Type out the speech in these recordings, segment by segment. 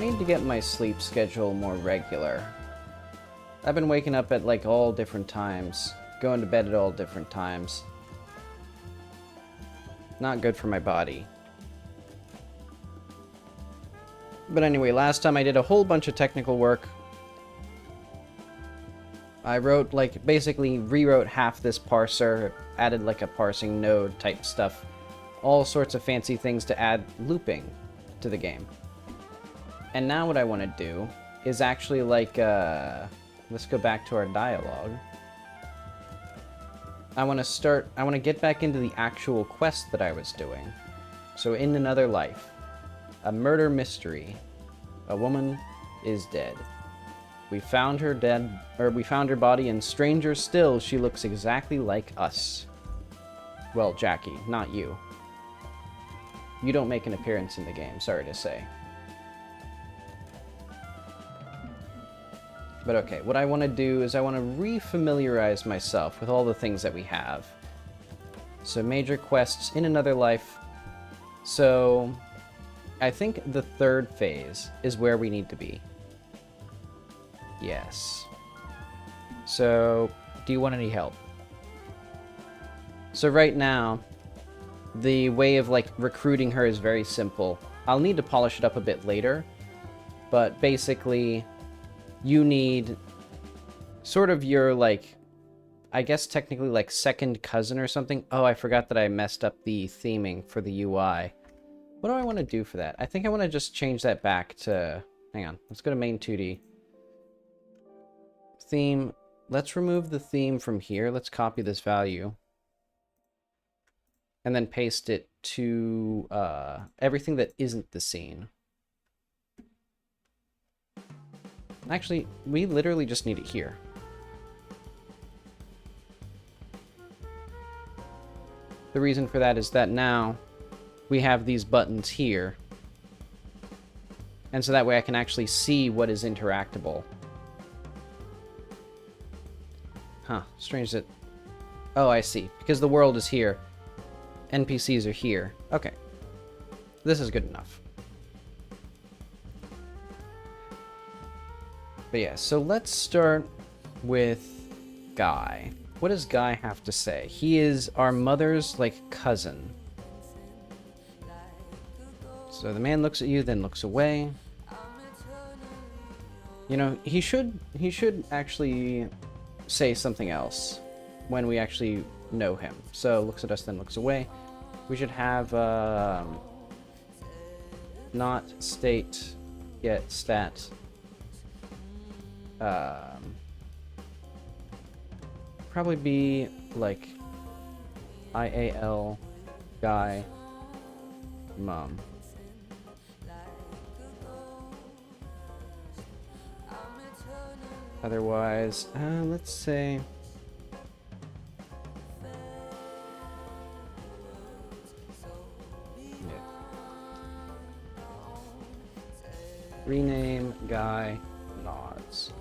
need to get my sleep schedule more regular. I've been waking up at like all different times, going to bed at all different times. Not good for my body. But anyway, last time I did a whole bunch of technical work. I wrote, like, basically rewrote half this parser, added like a parsing node type stuff. All sorts of fancy things to add looping to the game. And now what I want to do is actually like, let's go back to our dialogue. I want to get back into the actual quest that I was doing. So in another life, a murder mystery. A woman is dead. We found her dead, or we found her body, and stranger still, she looks exactly like us. Well, Jackie, not you. You don't make an appearance in the game, sorry to say. But okay, what I want to do is I want to re-familiarize myself with all the things that we have. So major quests in another life. So I think the third phase is where we need to be. Yes. So, do you want any help? So right now, the way of like recruiting her is very simple. I'll need to polish it up a bit later, but basically you need sort of your like, I guess technically like second cousin or something. Oh, I forgot that I messed up the theming for the UI. What do I want to do for that? I think I want to just change that back to, hang on, let's go to main 2D. Theme, let's remove the theme from here. Let's copy this value. And then paste it to everything that isn't the scene. Actually, we literally just need it here. The reason for that is that now we have these buttons here. And so that way I can actually see what is interactable. Huh, strange that... Oh, I see. Because the world is here. NPCs are here. Okay. This is good enough. But yeah, so let's start with Guy. What does Guy have to say? He is our mother's, like, cousin. So the man looks at you, then looks away. You know, he should actually say something else when we actually know him. So looks at us, then looks away. We should have not state yet stat. Probably be like IAL Guy Mom. Otherwise, let's say... Yeah. Rename Guy Nods.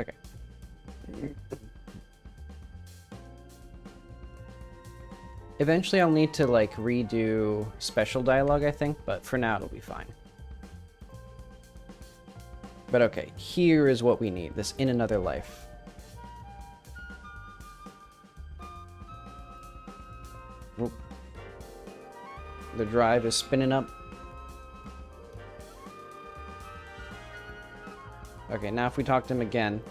Okay. Eventually I'll need to like redo special dialogue, I think, but for now it'll be fine. But okay, here is what we need, this in another life. Oop. The drive is spinning up. Okay, now if we talk to him again.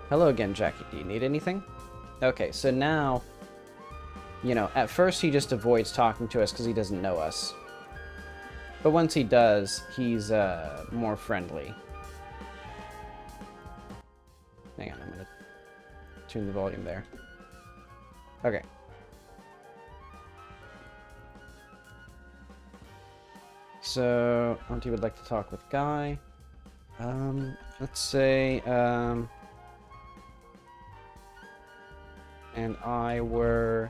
Hello again, Jackie. Do you need anything? Okay, so now, you know, at first he just avoids talking to us because he doesn't know us. But once he does, he's more friendly. Hang on, I'm going to tune the volume there. Okay. So, Auntie would like to talk with Guy. Let's say, and I were,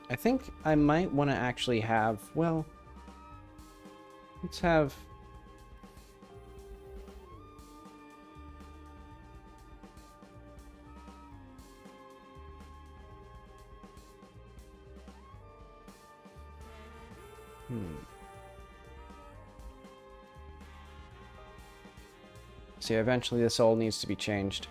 I think I might want to actually have, well, let's have... See, eventually this all needs to be changed.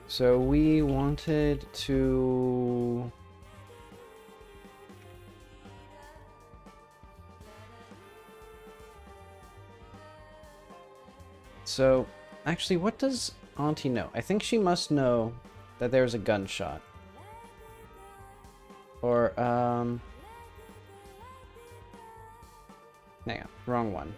So we wanted to... So, actually, what does Auntie know? I think she must know that there's a gunshot. Or, hang on, wrong one.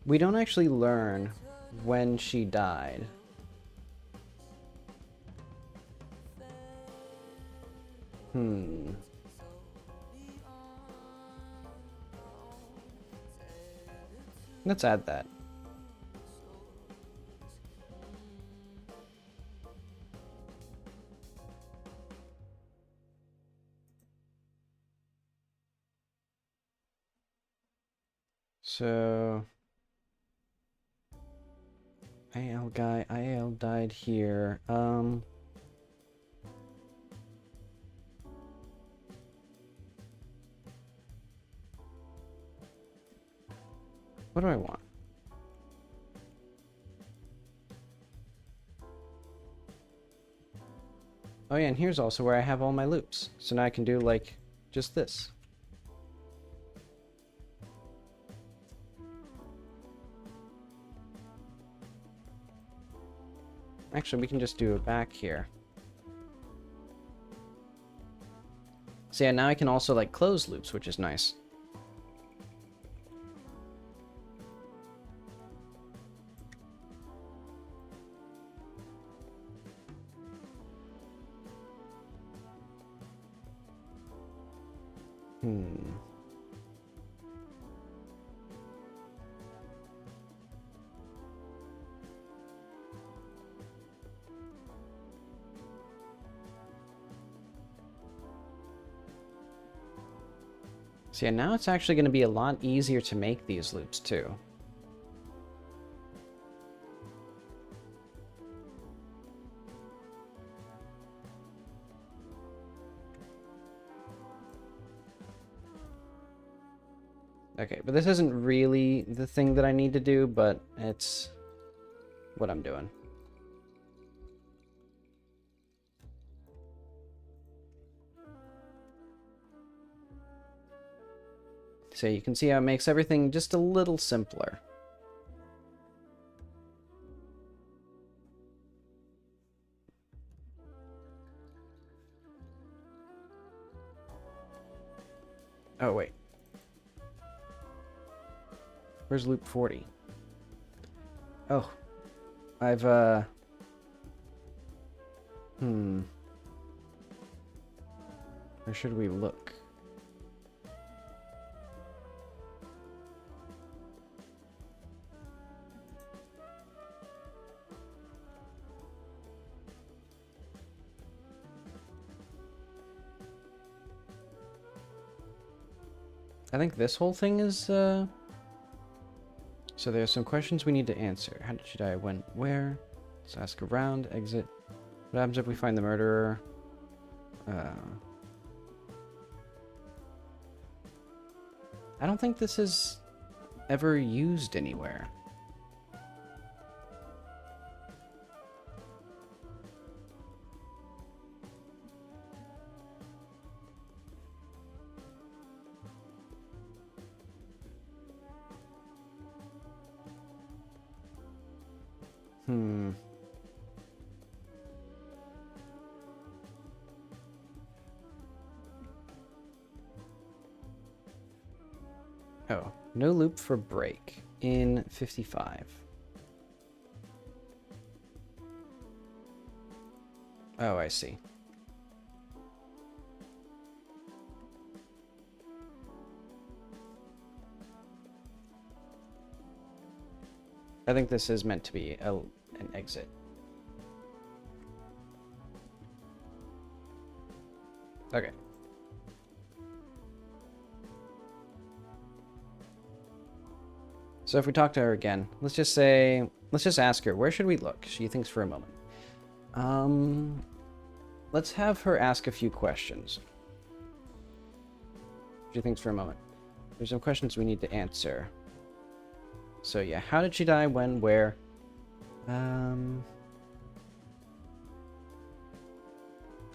We don't actually learn when she died. Let's add that. So... IL guy, IL died here. What do I want? Oh yeah, and here's also where I have all my loops. So now I can do, like, just this. Actually, we can just do it back here. So yeah, now I can also, like, close loops, which is nice. So yeah, now it's actually going to be a lot easier to make these loops too. Okay, but this isn't really the thing that I need to do, but it's what I'm doing. So you can see how it makes everything just a little simpler. Oh, wait. Where's loop 40? Oh. I've, Where should we look? I think this whole thing is, So there's some questions we need to answer. How did she die? When? Where? Let's ask around. Exit. What happens if we find the murderer? I don't think this is ever used anywhere. Oh, no loop for break in 55. Oh, I see. I think this is meant to be an exit. Okay. So if we talk to her again, let's just ask her, where should we look? She thinks for a moment. Let's have her ask a few questions. She thinks for a moment. There's some questions we need to answer. So yeah, how did she die? When? Where?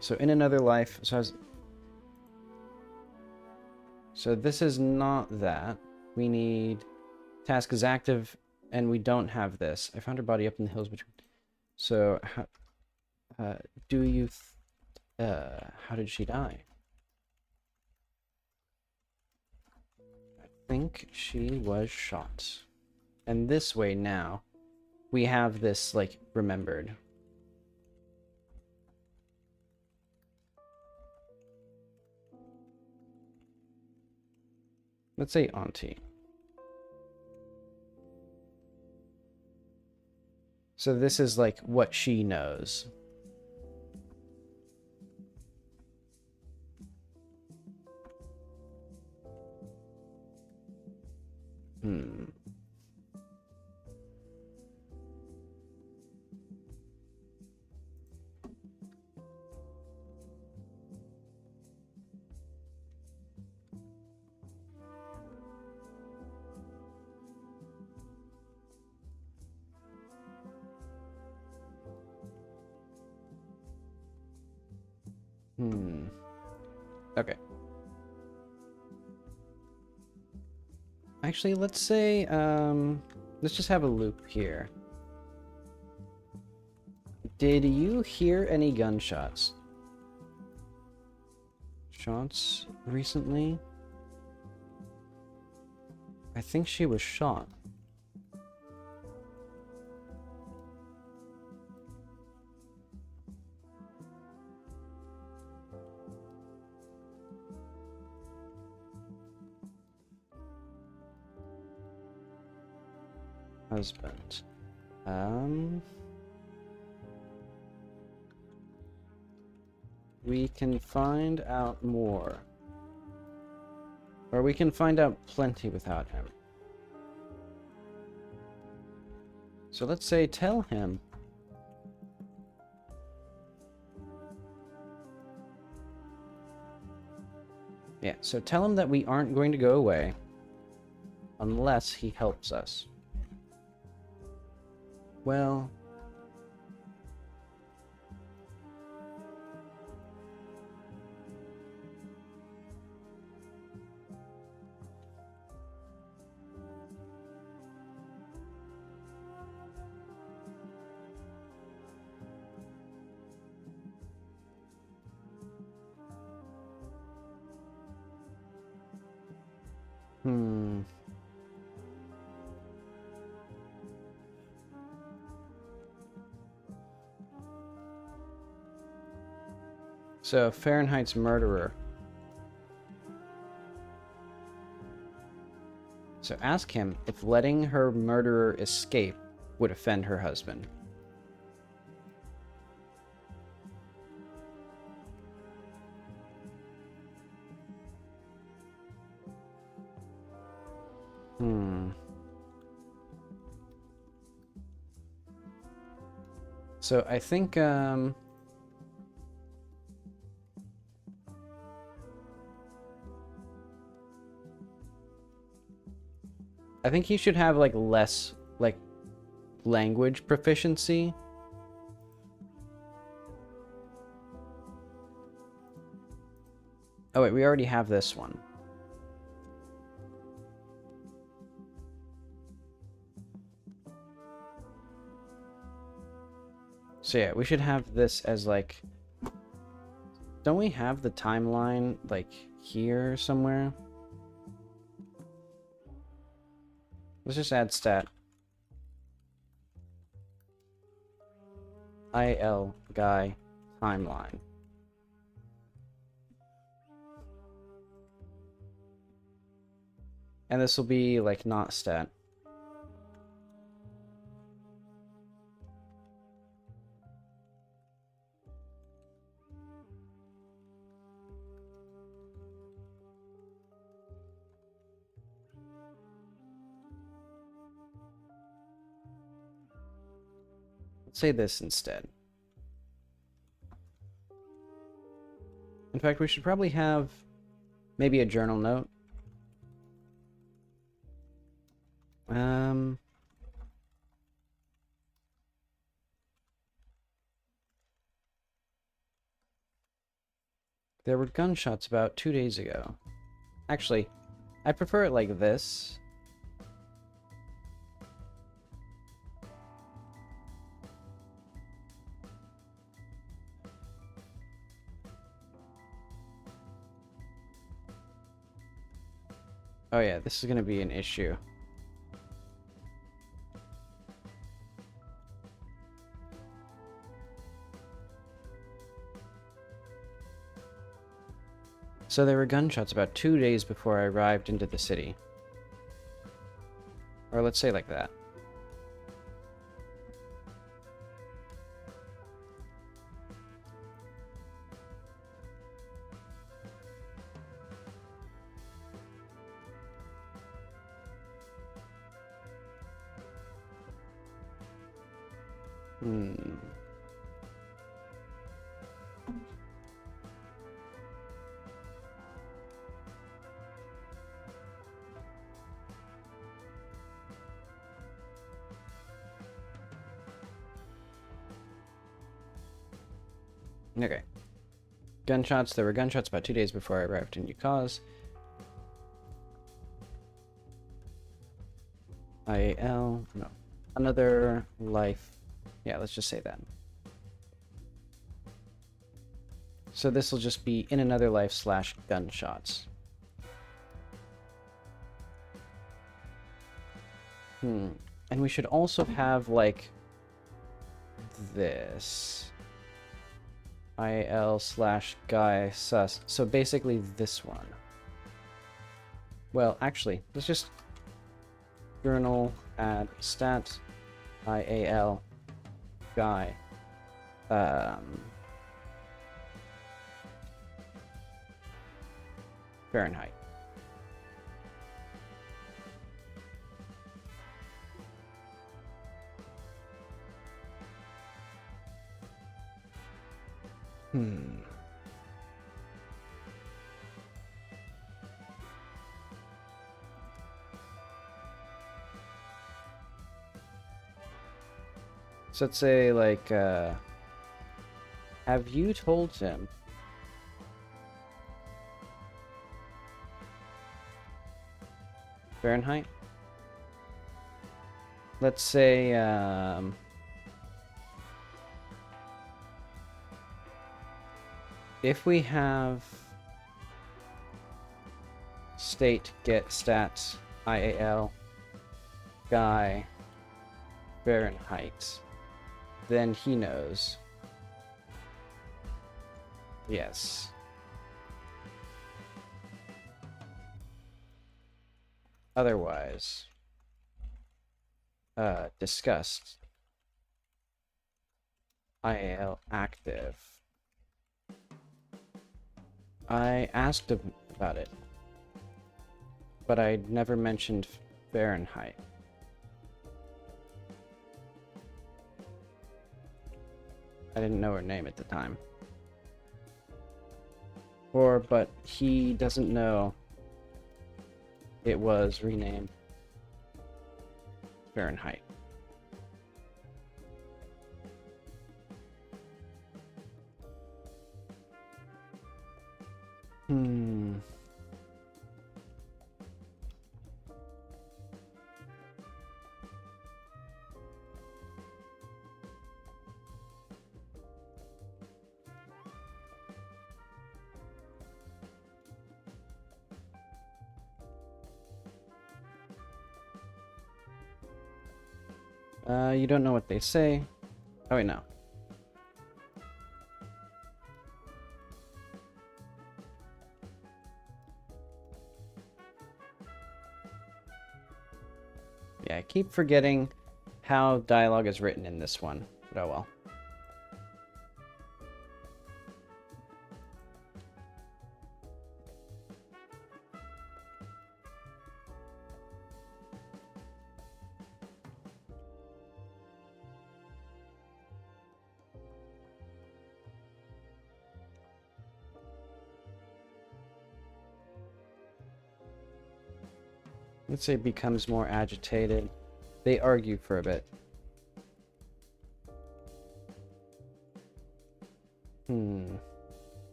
So in another life, so this is not that. We need task is active, and we don't have this. I found her body up in the hills between. So, how did she die? I think she was shot. And this way now, we have this, like, remembered. Let's say auntie. So this is like what she knows. Okay. Actually, let's say, let's just have a loop here. Did you hear any gunshots? Shots recently? I think she was shot. Husband. We can find out more. Or we can find out plenty without him. So let's say tell him. Yeah, so tell him that we aren't going to go away unless he helps us. Well, so Fahrenheit's murderer. So ask him if letting her murderer escape would offend her husband. So I think, I think he should have, like, less, like, language proficiency. Oh, wait, we already have this one. So yeah, we should have this as, like... Don't we have the timeline, like, here somewhere? Let's just add stat. IL guy timeline. And this will be, like, not stat. Let's say this instead. In fact, we should probably have maybe a journal note. There were gunshots about 2 days ago. Actually, I prefer it like this. Oh yeah, this is going to be an issue. So there were gunshots about 2 days before I arrived into the city. Or let's say like that. Okay. Gunshots. There were gunshots about 2 days before I arrived in Yukaz. IAL. No. Another life. Yeah, let's just say that. So this will just be in another life / gunshots. And we should also have, like, this. IL / guy sus. So basically this one. Well, actually, let's just journal add stat IAL guy. Fahrenheit. So let's say, like, have you told him? Fahrenheit? Let's say, if we have state get stats IAL guy Fahrenheit, then he knows. Yes. Otherwise, discussed. IAL active. I asked about it, but I never mentioned Fahrenheit. I didn't know her name at the time. But he doesn't know it was renamed. Fahrenheit. You don't know what they say. Oh, wait, no. Yeah, I keep forgetting how dialogue is written in this one, but oh well. Let's say becomes more agitated. They argue for a bit.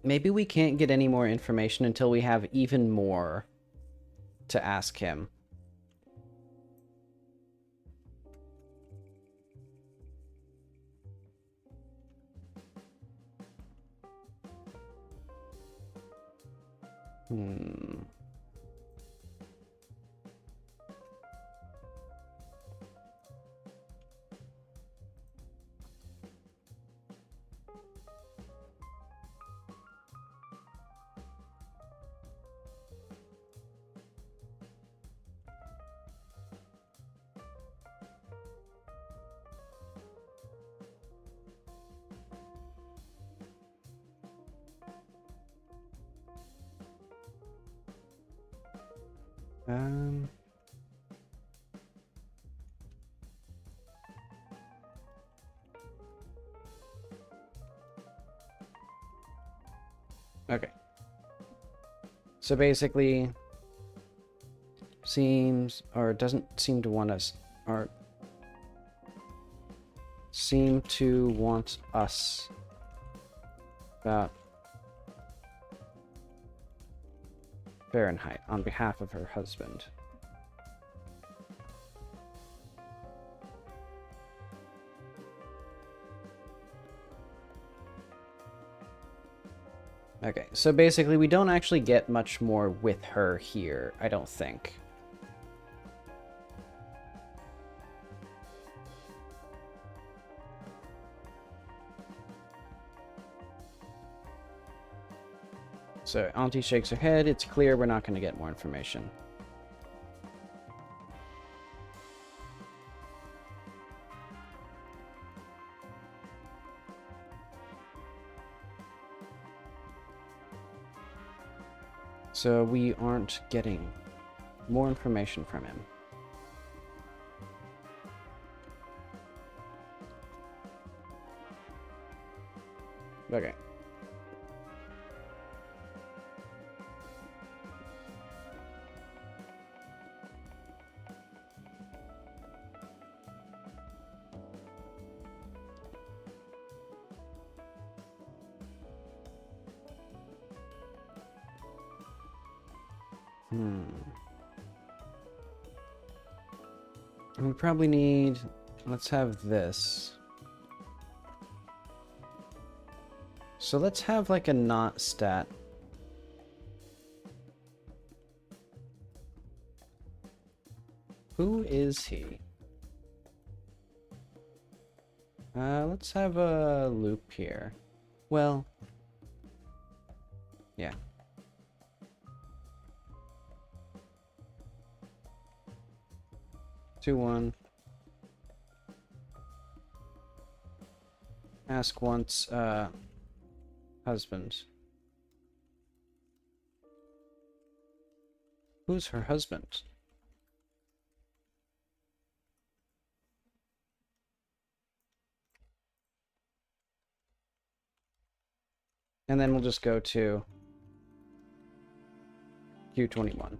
Maybe we can't get any more information until we have even more to ask him. Okay. So basically, seems, or doesn't seem to want us, or seem to want us about Fahrenheit on behalf of her husband. Okay, so basically we don't actually get much more with her here, I don't think. So Auntie shakes her head. It's clear we're not going to get more information. So we aren't getting more information from him. Okay. We probably need... Let's have this. So let's have like a not stat. Who is he? Let's have a loop here. Well... Yeah. Two, one. Ask once, husband. Who's her husband? And then we'll just go to Q21.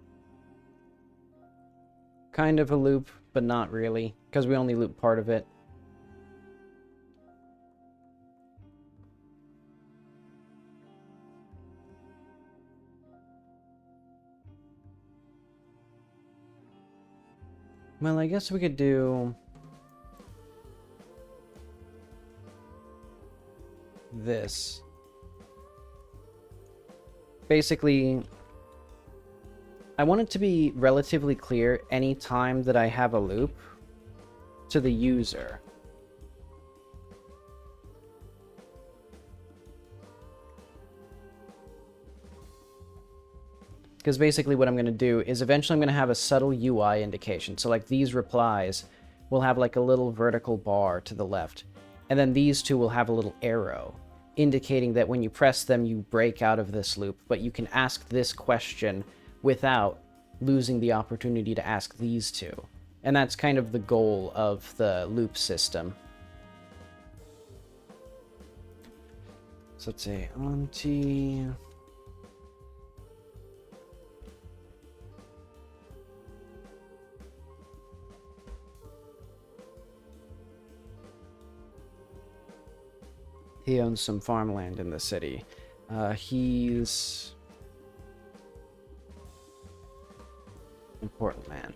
Kind of a loop, but not really, because we only loop part of it. Well, I guess we could do this. Basically, I want it to be relatively clear any time that I have a loop to the user. Because basically what I'm going to do is eventually I'm going to have a subtle UI indication. So like these replies will have like a little vertical bar to the left. And then these two will have a little arrow indicating that when you press them, you break out of this loop. But you can ask this question without losing the opportunity to ask these two. And that's kind of the goal of the loop system. So let's say auntie... He owns some farmland in the city. He's... important man.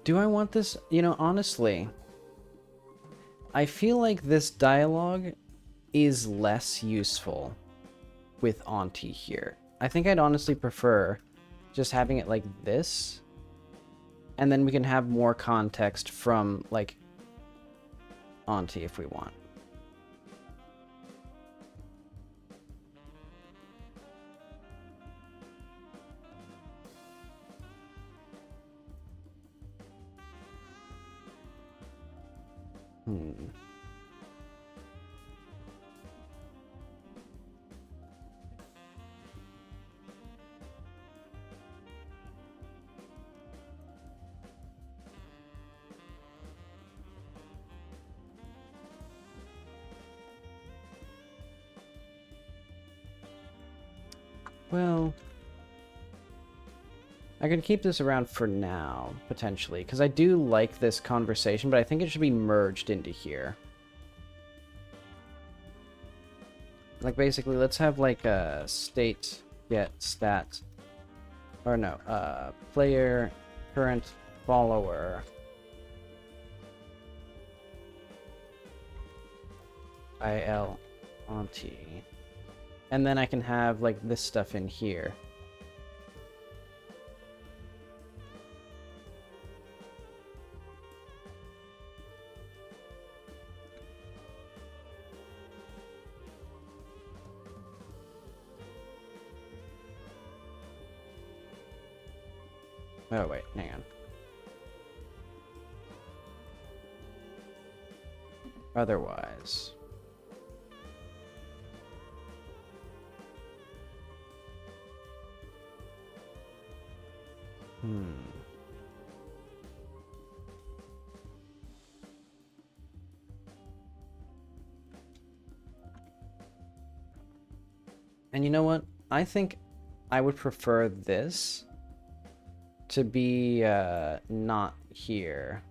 Do I want this? You know, honestly, I feel like this dialogue is less useful with Auntie here. I think I'd honestly prefer just having it like this, and then we can have more context from, like, Auntie if we want. Well, I could keep this around for now, potentially, because I do like this conversation, but I think it should be merged into here. Like, basically, let's have, like, a state get stat, or no, player current follower IL Auntie. And then I can have, like, this stuff in here. Oh, wait, hang on. Otherwise... And you know what? I think I would prefer this to be not here.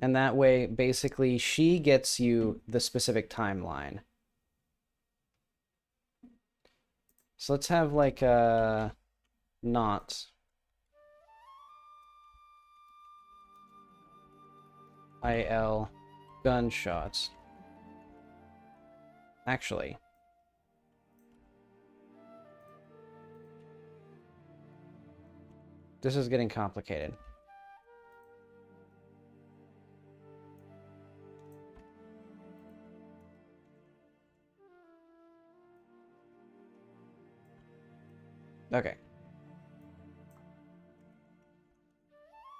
And that way, basically, she gets you the specific timeline. So let's have, like, not IL gunshots. Actually, this is getting complicated. Okay.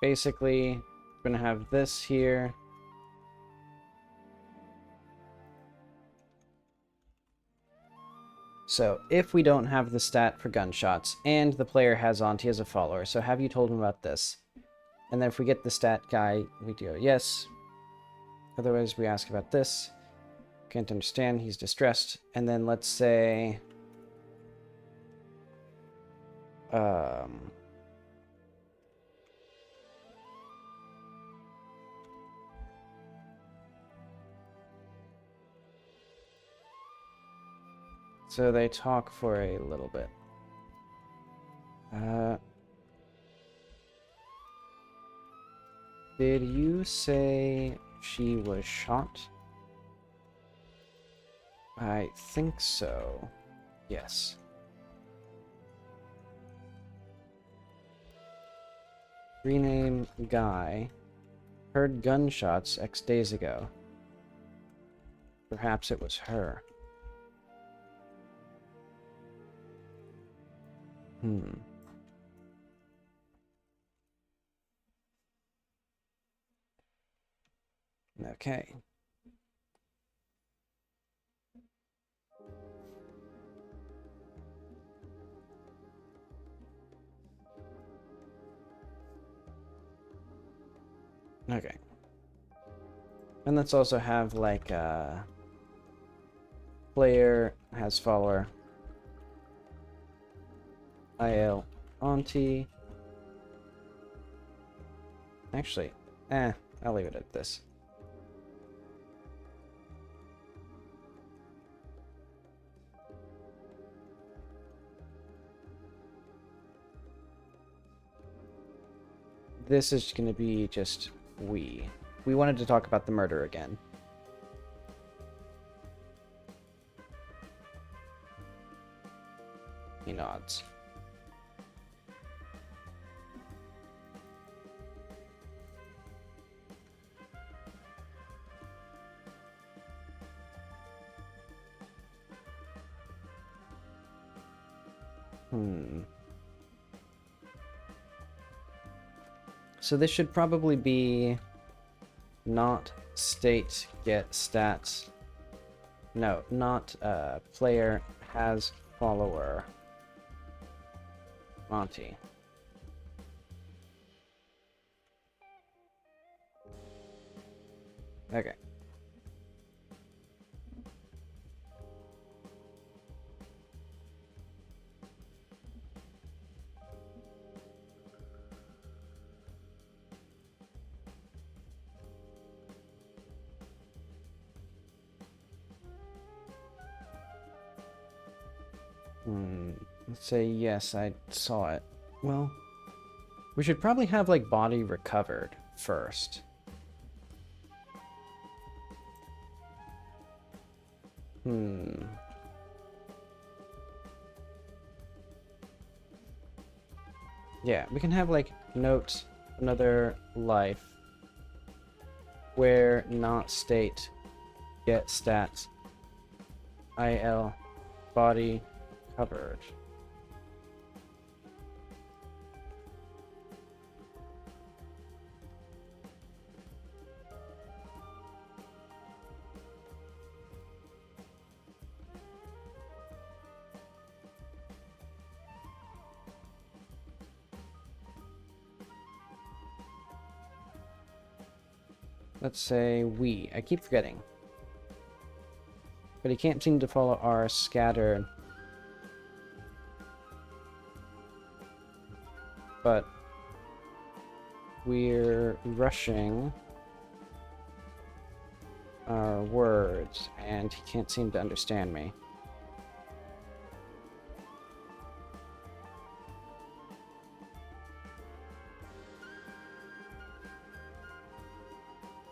basically, we're going to have this here. So, if we don't have the stat for gunshots, and the player has Auntie as a follower, so have you told him about this? And then if we get the stat guy, we go yes. Otherwise, we ask about this. Can't understand, he's distressed. And then let's say... So they talk for a little bit. Did you say she was shot? I think so. Yes. Rename Guy. Heard gunshots X days ago. Perhaps it was her. Okay. Okay. And let's also have like player has follower. IL Auntie. Actually, I'll leave it at this. This is going to be just we. We wanted to talk about the murder again. He nods. So this should probably be not state get stats. No, not player has follower. Monty. Okay. Let's say yes, I saw it. Well, we should probably have like body recovered first. Yeah, we can have like note another life where not state get stats IL body covered. Let's say we. I keep forgetting. But he can't seem to follow our scattered. But we're rushing our words, and he can't seem to understand me.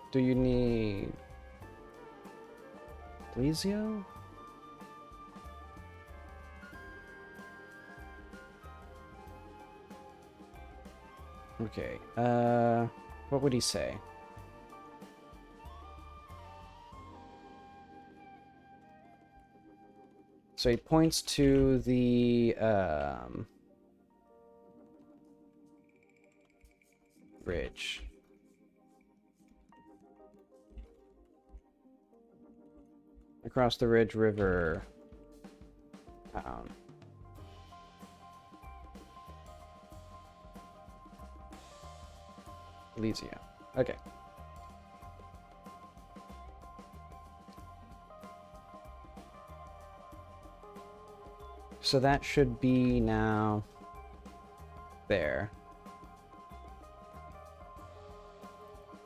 Do you need Blizio? Okay, what would he say? So he points to the, ridge. Across the ridge, river. Elysia. Okay. So that should be now there.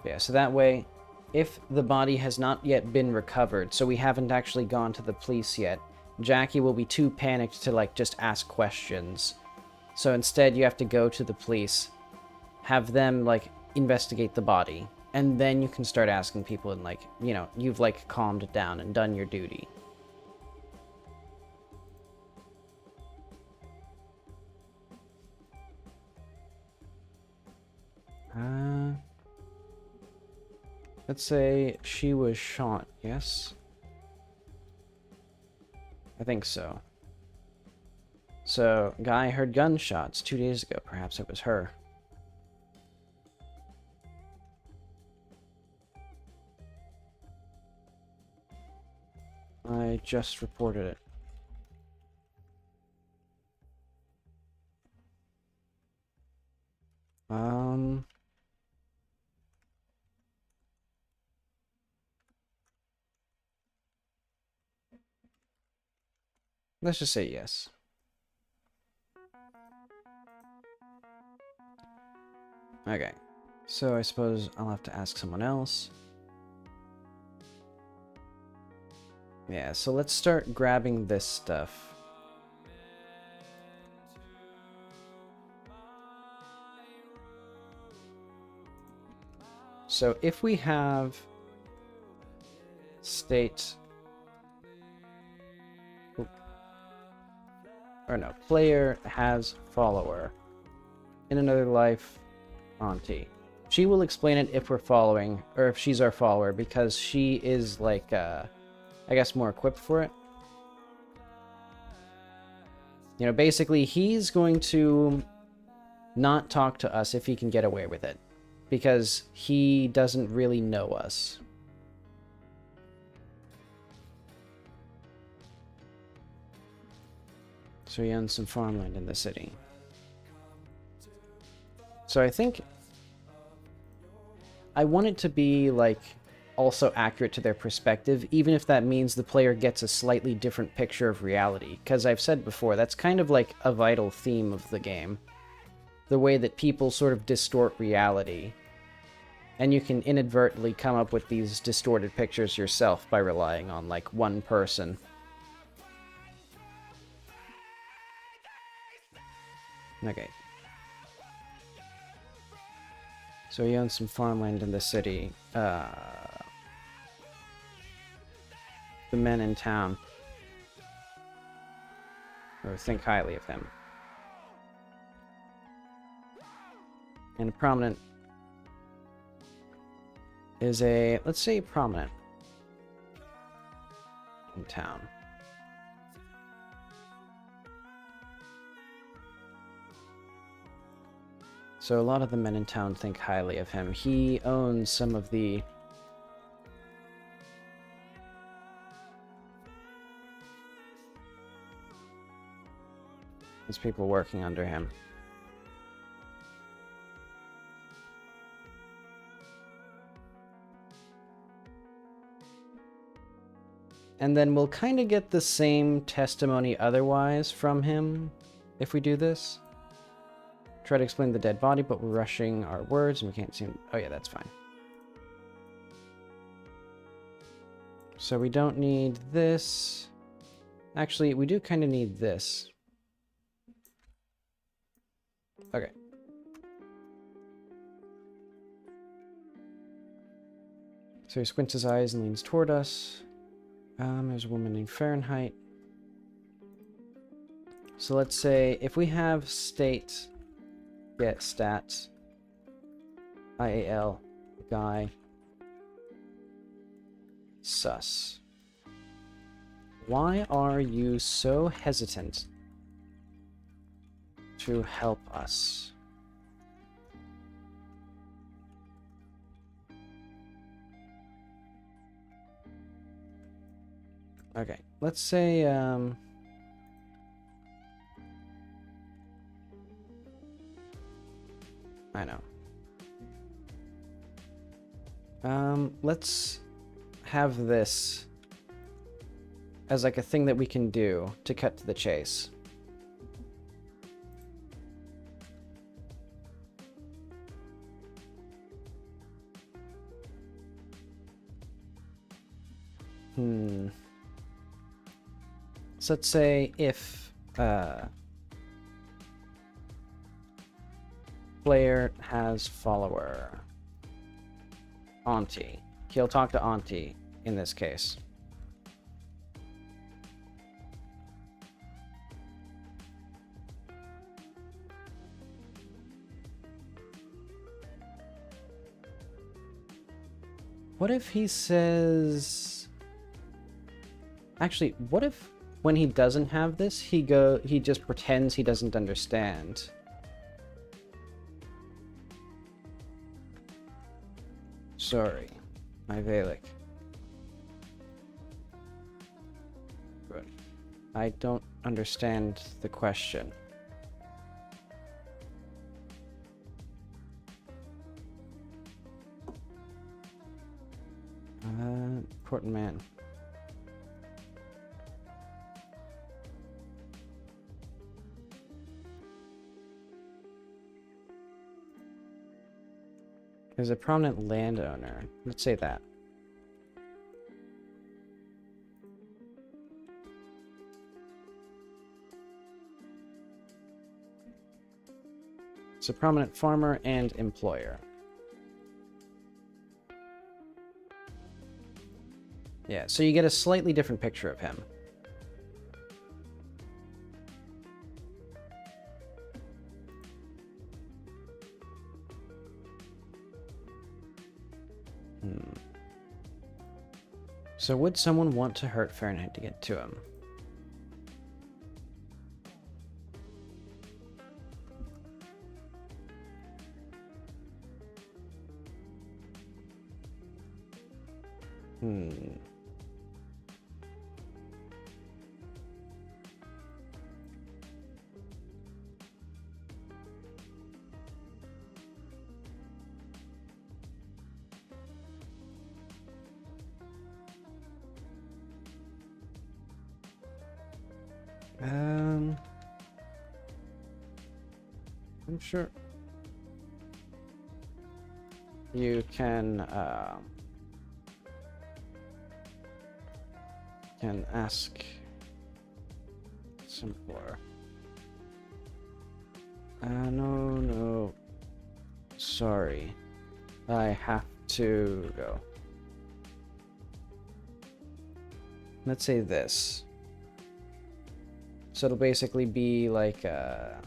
Yeah, so that way, if the body has not yet been recovered, so we haven't actually gone to the police yet, Jackie will be too panicked to, like, just ask questions. So instead, you have to go to the police, have them, like, investigate the body, and then you can start asking people and, like, you know, you've, like, calmed down and done your duty. Let's say she was shot, yes? I think so. So, guy heard gunshots 2 days ago. Perhaps it was her. I just reported it. Let's just say yes. Okay. So I suppose I'll have to ask someone else. Yeah, so let's start grabbing this stuff. So if we have state... Or no, player has follower. In another life, auntie. She will explain it if we're following, or if she's our follower, because she is, like, I guess more equipped for it. You know, basically, he's going to not talk to us if he can get away with it, because he doesn't really know us. So he owns some farmland in the city. So I think I want it to be, like, also accurate to their perspective, even if that means the player gets a slightly different picture of reality. Because I've said before, that's kind of like a vital theme of the game. The way that people sort of distort reality. And you can inadvertently come up with these distorted pictures yourself by relying on, like, one person. Okay. So he owns some farmland in the city. The men in town or think highly of him. And a prominent is a, let's say, prominent in town. So a lot of the men in town think highly of him. He owns some of the... There's people working under him. And then we'll kind of get the same testimony otherwise from him if we do this. Try to explain the dead body, but we're rushing our words and we can't seem... Oh yeah, that's fine. So we don't need this. Actually, we do kind of need this. Okay. So he squints his eyes and leans toward us. There's a woman named Fahrenheit. So let's say if we have state... Get stats IAL guy sus. Why are you so hesitant to help us? Okay, let's say, I know. Let's have this as like a thing that we can do to cut to the chase. So let's say if player has follower Auntie, he'll talk to Auntie in this case. What if he says... Actually, what if when he doesn't have this, he just pretends he doesn't understand? Sorry, my Valak. Good. I don't understand the question. Important man. There's a prominent landowner. Let's say that. It's a prominent farmer and employer. Yeah, so you get a slightly different picture of him. So would someone want to hurt Fahrenheit to get to him? I'm sure you can ask simpler. No. Sorry. I have to go. Let's say this. So it'll basically be like a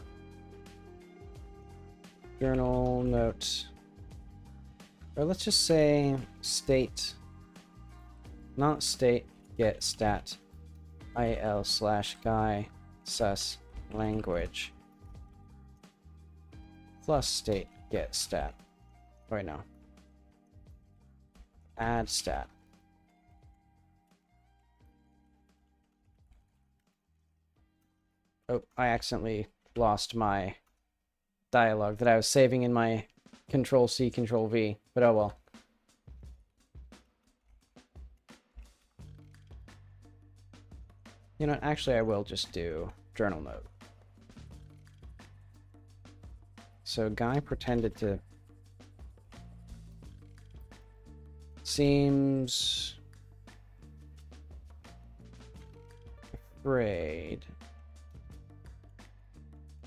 journal note. Or let's just say state, not state, get stat, il/guy sus language plus state get stat. Wait, no. Add stat. Oh, I accidentally lost my dialogue that I was saving in my Control-C, Control-V, but oh well. You know, actually I will just do journal note. So guy pretended to... seems... afraid.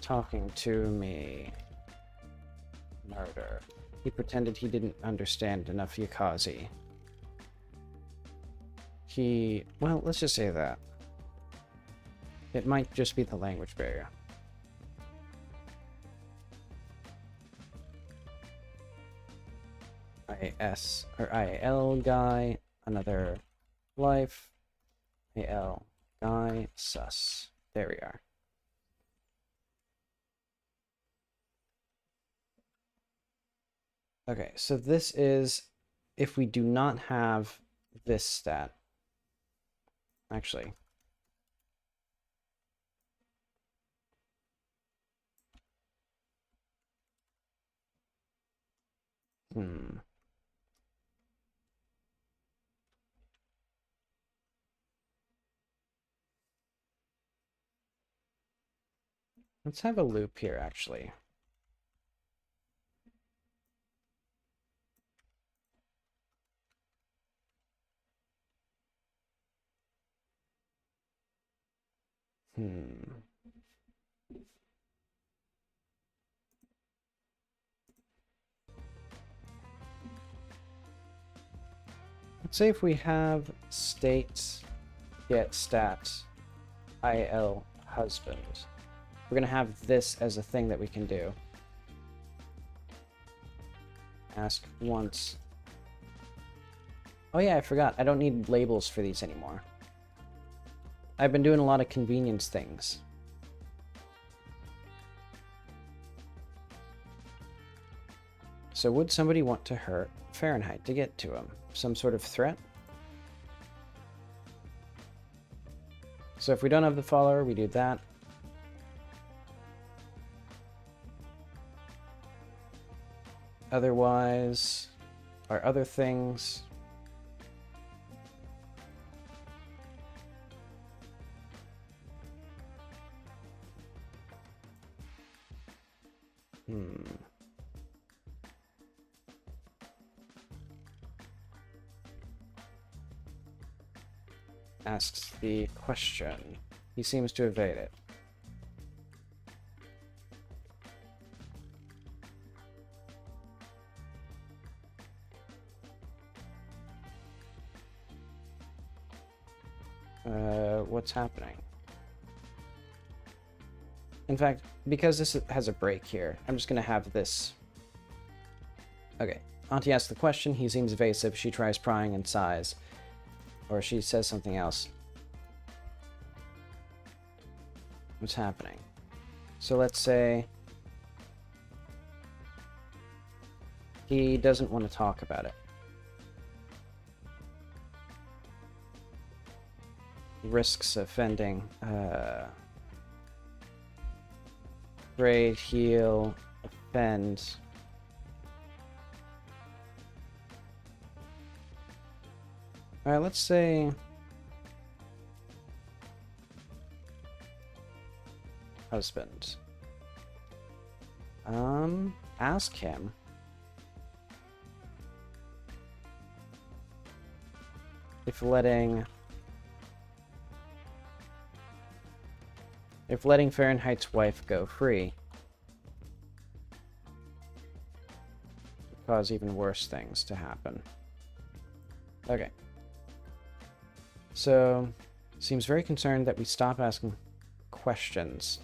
Talking to me. Murder. He pretended he didn't understand enough Yakazi. Well, let's just say that. It might just be the language barrier. IS or IL guy, another life, AL guy, sus. There we are. Okay, so this is if we do not have this stat. Actually. Let's have a loop here, actually. Let's say if we have state get stat il husband, we're going to have this as a thing that we can do. Ask once. Oh yeah, I forgot. I don't need labels for these anymore. I've been doing a lot of convenience things. So would somebody want to hurt Fahrenheit to get to him? Some sort of threat? So if we don't have the follower, we do that. Otherwise, our other things... Asks the question. He seems to evade it. What's happening? In fact, because this has a break here, I'm just going to have this. Okay. Auntie asks the question. He seems evasive. She tries prying and sighs. Or she says something else. What's happening? So let's say he doesn't want to talk about it. Risks offending. Raid, heal, offend. Alright, let's say... husband. Ask him. If letting Fahrenheit's wife go free would cause even worse things to happen. Okay. So, seems very concerned that we stop asking questions.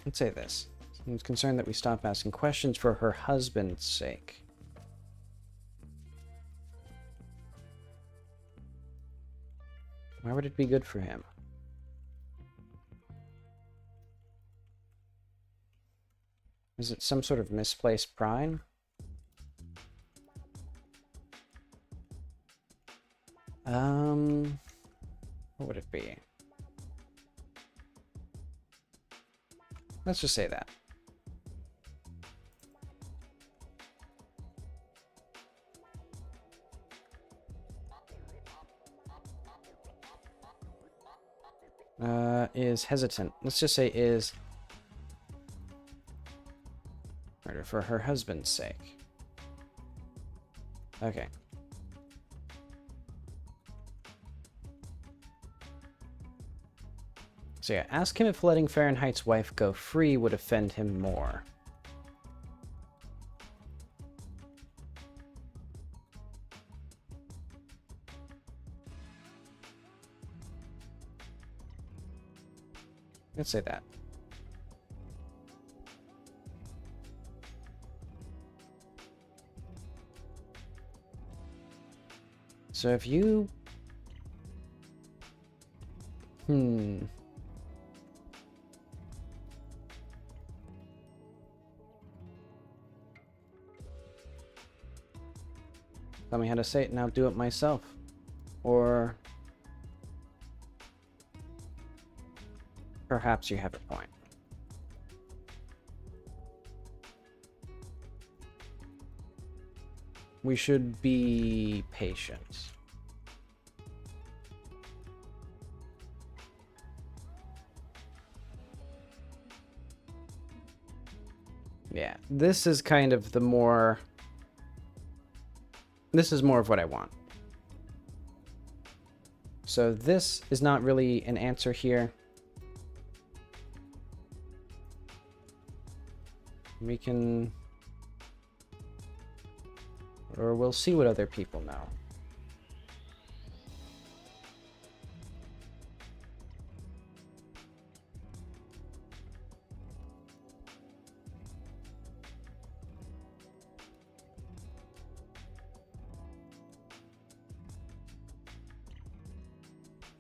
Let's say this. Seems concerned that we stop asking questions for her husband's sake. Why would it be good for him? Is it some sort of misplaced pride? What would it be? Let's just say that. Is hesitant. Let's just say is murder for her husband's sake. Okay. So yeah, ask him if letting Fahrenheit's wife go free would offend him more. Let's say that. So if you... Tell me how to say it and I'll do it myself. Or perhaps you have a point. We should be patient. Yeah, this is kind of the more... This is more of what I want. So this is not really an answer here. We can... Or we'll see what other people know.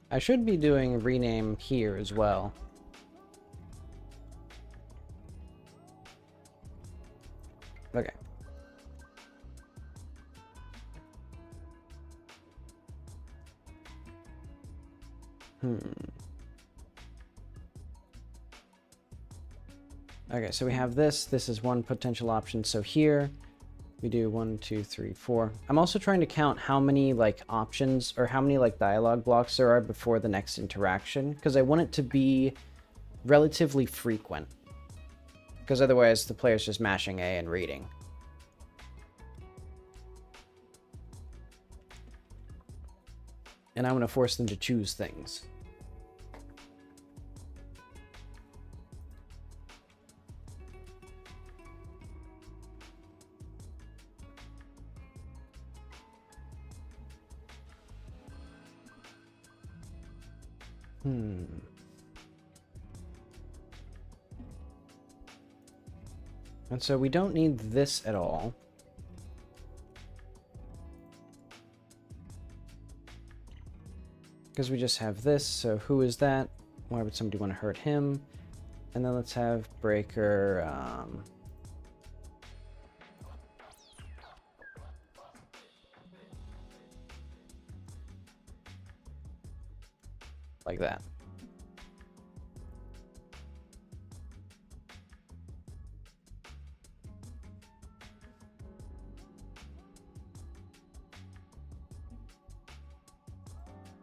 I should be doing rename here as well. Okay. Okay, so we have this. This is one potential option. So here we do 1, 2, 3, 4. I'm also trying to count how many like options or how many like dialogue blocks there are before the next interaction, because I want it to be relatively frequent. Because otherwise the player's just mashing A and reading. And I'm going to force them to choose things. And so we don't need this at all. Because we just have this, so who is that? Why would somebody want to hurt him? And then let's have Breaker, like that.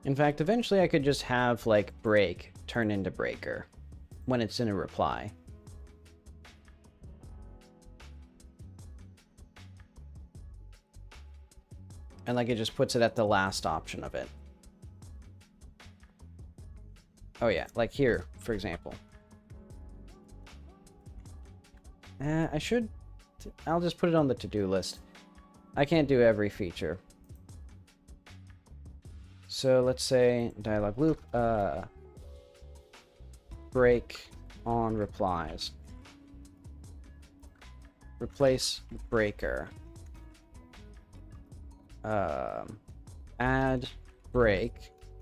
In fact, eventually I could just have, like, break turn into breaker when it's in a reply. And, like, it just puts it at the last option of it. Oh, yeah, like here, for example. I'll just put it on the to-do list. I can't do every feature. So let's say dialog loop, break on replies. Replace breaker. Add break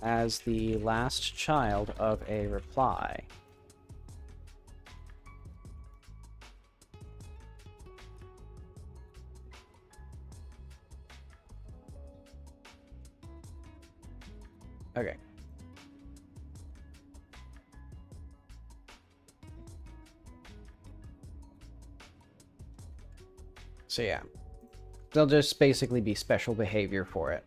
as the last child of a reply. Okay. So yeah, they'll just basically be special behavior for it.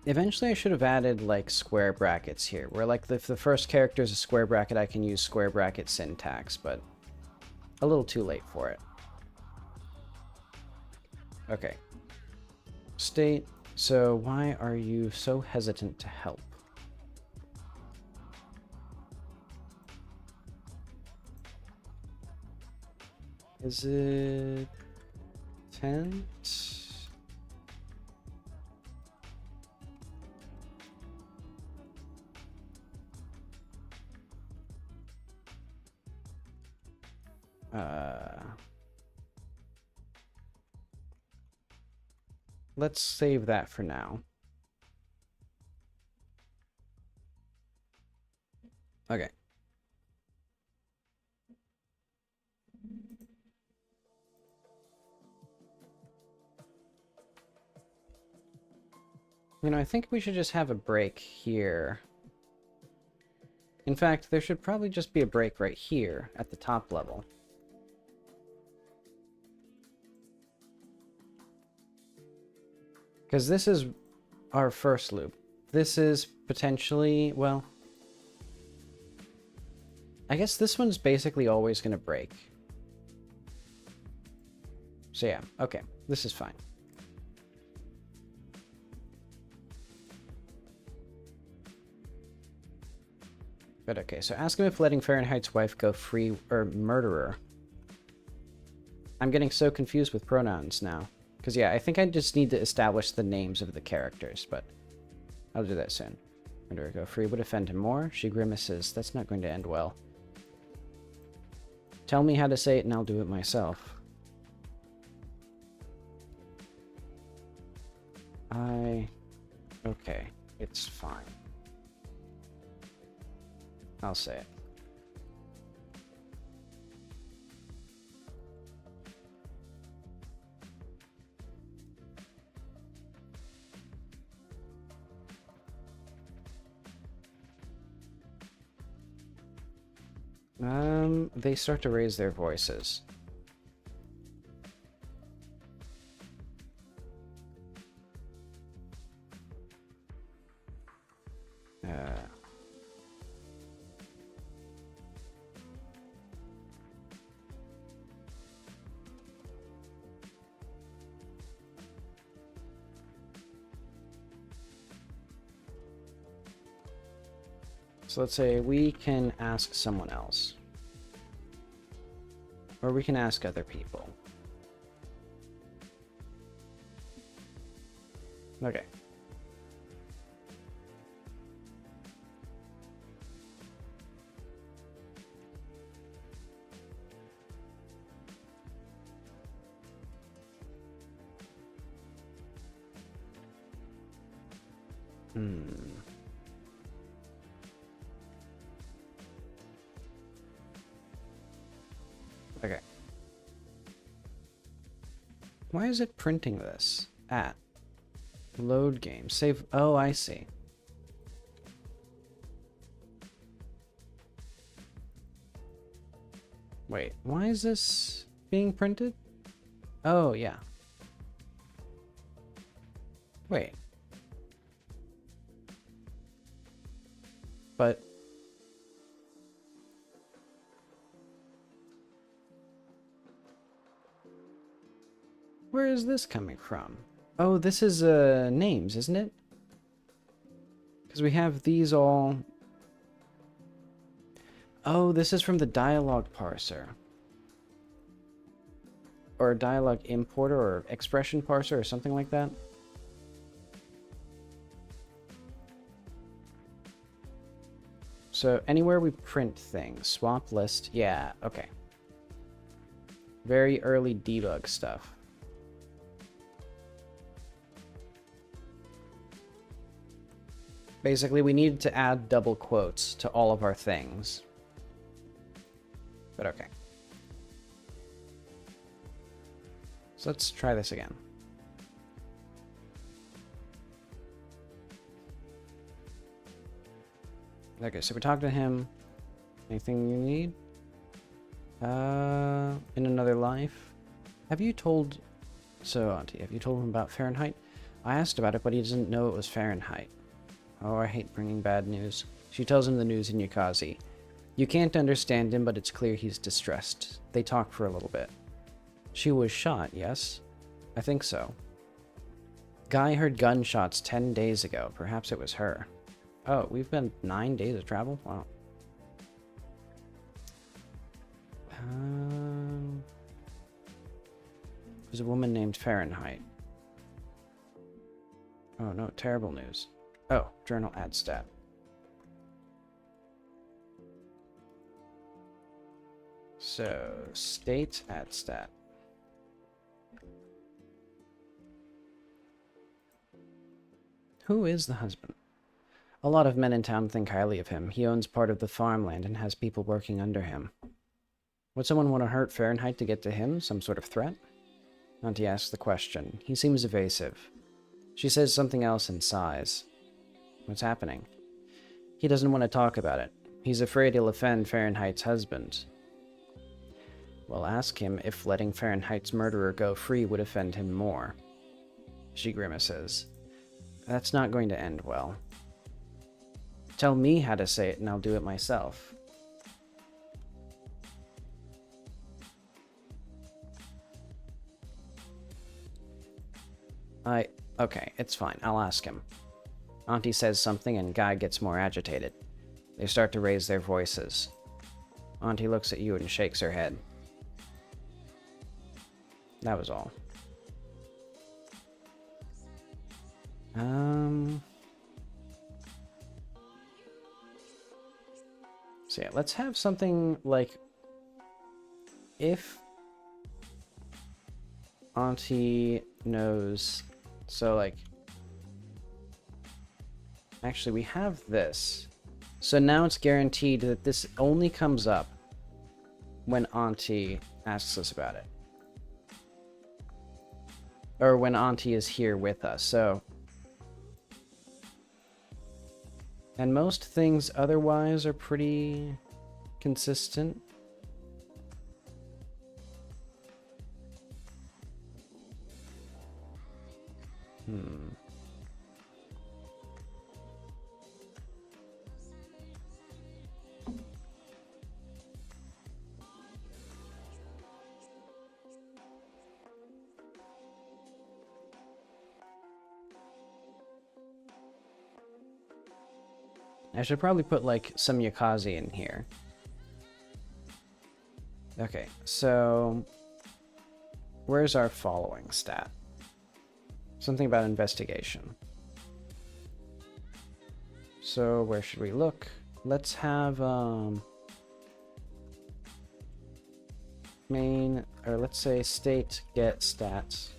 Eventually I should have added like square brackets here, where like if the first character is a square bracket, I can use square bracket syntax, but a little too late for it. Okay. State, so why are you so hesitant to help? Is it tent? Let's save that for now. Okay. You know, I think we should just have a break here. In fact, there should probably just be a break right here at the top level. Because this is our first loop. This is potentially, well, I guess this one's basically always going to break. So yeah, okay, this is fine. But okay, so ask him if letting Fahrenheit's wife go free or murderer. I'm getting so confused with pronouns now. Because yeah, I think I just need to establish the names of the characters, but I'll do that soon. Murderer go free would offend him more. She grimaces. That's not going to end well. Tell me how to say it and I'll do it myself. Okay, it's fine. I'll say it. They start to raise their voices. So let's say we can ask someone else. Or we can ask other people. Okay. Okay. Why is it printing this? At. Load game. Save. Oh, I see. Wait, why is this being printed? Oh, yeah. Wait. But... where is this coming from? Oh, this is names, isn't it? Because we have these all... oh, this is from the dialogue parser. Or dialogue importer or expression parser or something like that. So anywhere we print things, swap list, yeah, okay. Very early debug stuff. Basically, we needed to add double quotes to all of our things. But okay. So let's try this again. Okay, so we talked to him. Anything you need? In another life? Have you told... so, Auntie, have you told him about Fahrenheit? I asked about it, but he doesn't know it was Fahrenheit. Oh, I hate bringing bad news. She tells him the news in Yukazi. You can't understand him, but it's clear he's distressed. They talk for a little bit. She was shot, yes? I think so. Guy heard gunshots 10 days ago. Perhaps it was her. Oh, we've been 9 days of travel? Wow. There's a woman named Fahrenheit. Oh no, terrible news. Oh, journal ad stat. So, state add stat. Who is the husband? A lot of men in town think highly of him. He owns part of the farmland and has people working under him. Would someone want to hurt Fahrenheit to get to him? Some sort of threat? Auntie asks the question. He seems evasive. She says something else and sighs. What's happening? He doesn't want to talk about it. He's afraid he'll offend Fahrenheit's husband. Well, ask him if letting Fahrenheit's murderer go free would offend him more. She grimaces. That's not going to end well. Tell me how to say it and I'll do it myself. Okay, it's fine. I'll ask him. Auntie says something and Guy gets more agitated. They start to raise their voices. Auntie looks at you and shakes her head. That was all. So yeah, let's have something like if Auntie knows, so like actually we have this. So now it's guaranteed that this only comes up when Auntie asks us about it. Or when Auntie is here with us, so. And most things otherwise are pretty consistent. I should probably put, like, some Yakazi in here. Okay, so where's our following stat? Something about investigation. So where should we look? Let's have, main, or let's say state get stats.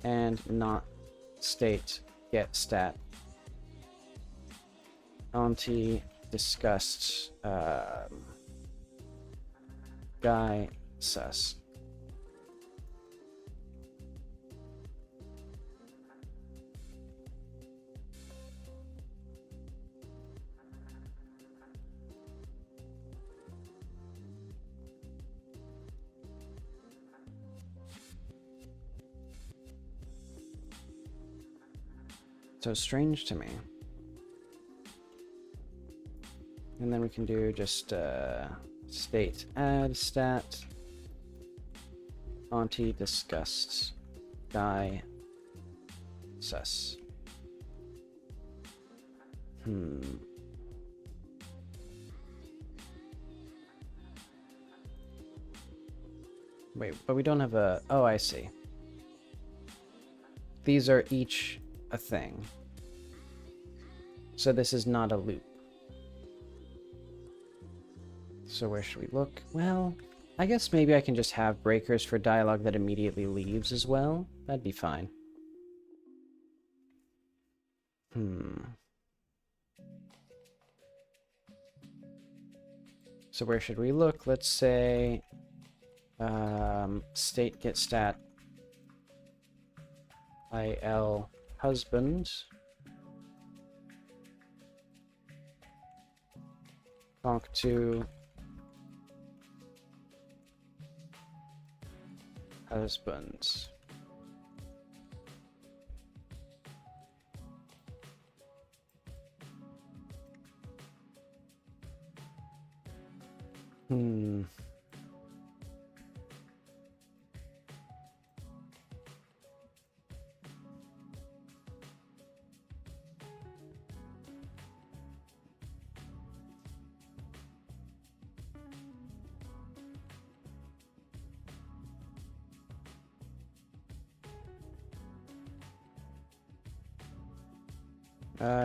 And not state get stat. Auntie discussed Guy sus. So strange to me. And then we can do just state add stat. Auntie discussed Guy sus. Wait, but we don't have a... Oh, I see. These are each a thing. So this is not a loop. So where should we look? Well, I guess maybe I can just have breakers for dialogue that immediately leaves as well. That'd be fine. So where should we look? Let's say state get stat IL husband conc 2 husbands.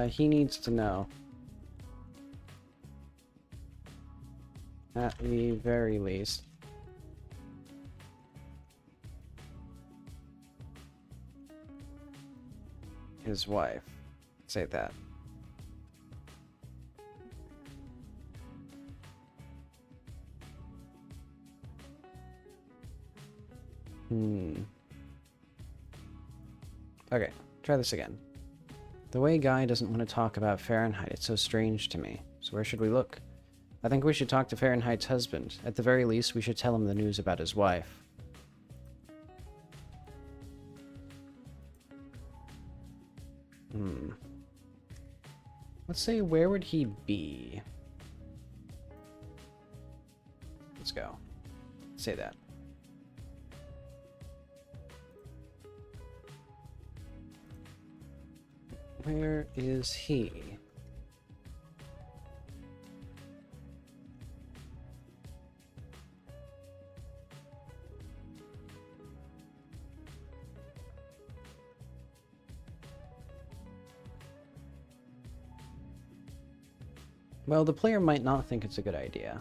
He needs to know. At the very least. His wife. Say that. Okay, try this again. The way Guy doesn't want to talk about Fahrenheit, it's so strange to me. So where should we look? I think we should talk to Fahrenheit's husband. At the very least, we should tell him the news about his wife. Let's say, where would he be? Let's go. Say that. Where is he? Well, the player might not think it's a good idea.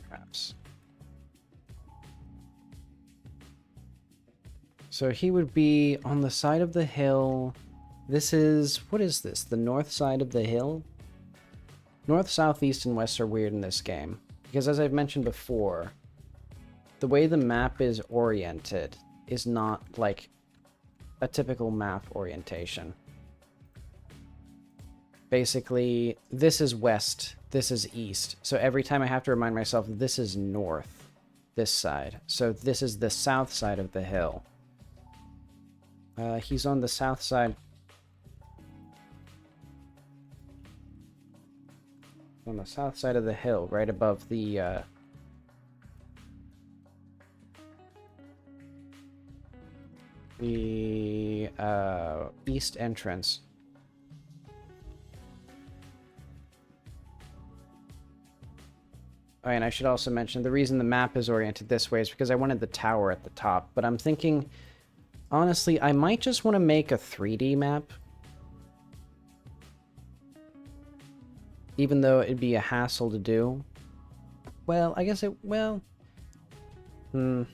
Perhaps. So he would be on the side of the hill. This is... what is this? The north side of the hill? North, south, east, and west are weird in this game. Because as I've mentioned before, the way the map is oriented is not like a typical map orientation. Basically, this is west, this is east. So every time I have to remind myself, this is north, this side. So this is the south side of the hill. He's on the south side. On the south side of the hill, right above the east entrance. Oh, and I should also mention the reason the map is oriented this way is because I wanted the tower at the top, but I'm thinking, honestly, I might just want to make a 3D map. Even though it'd be a hassle to do. Well, I guess it, well... No,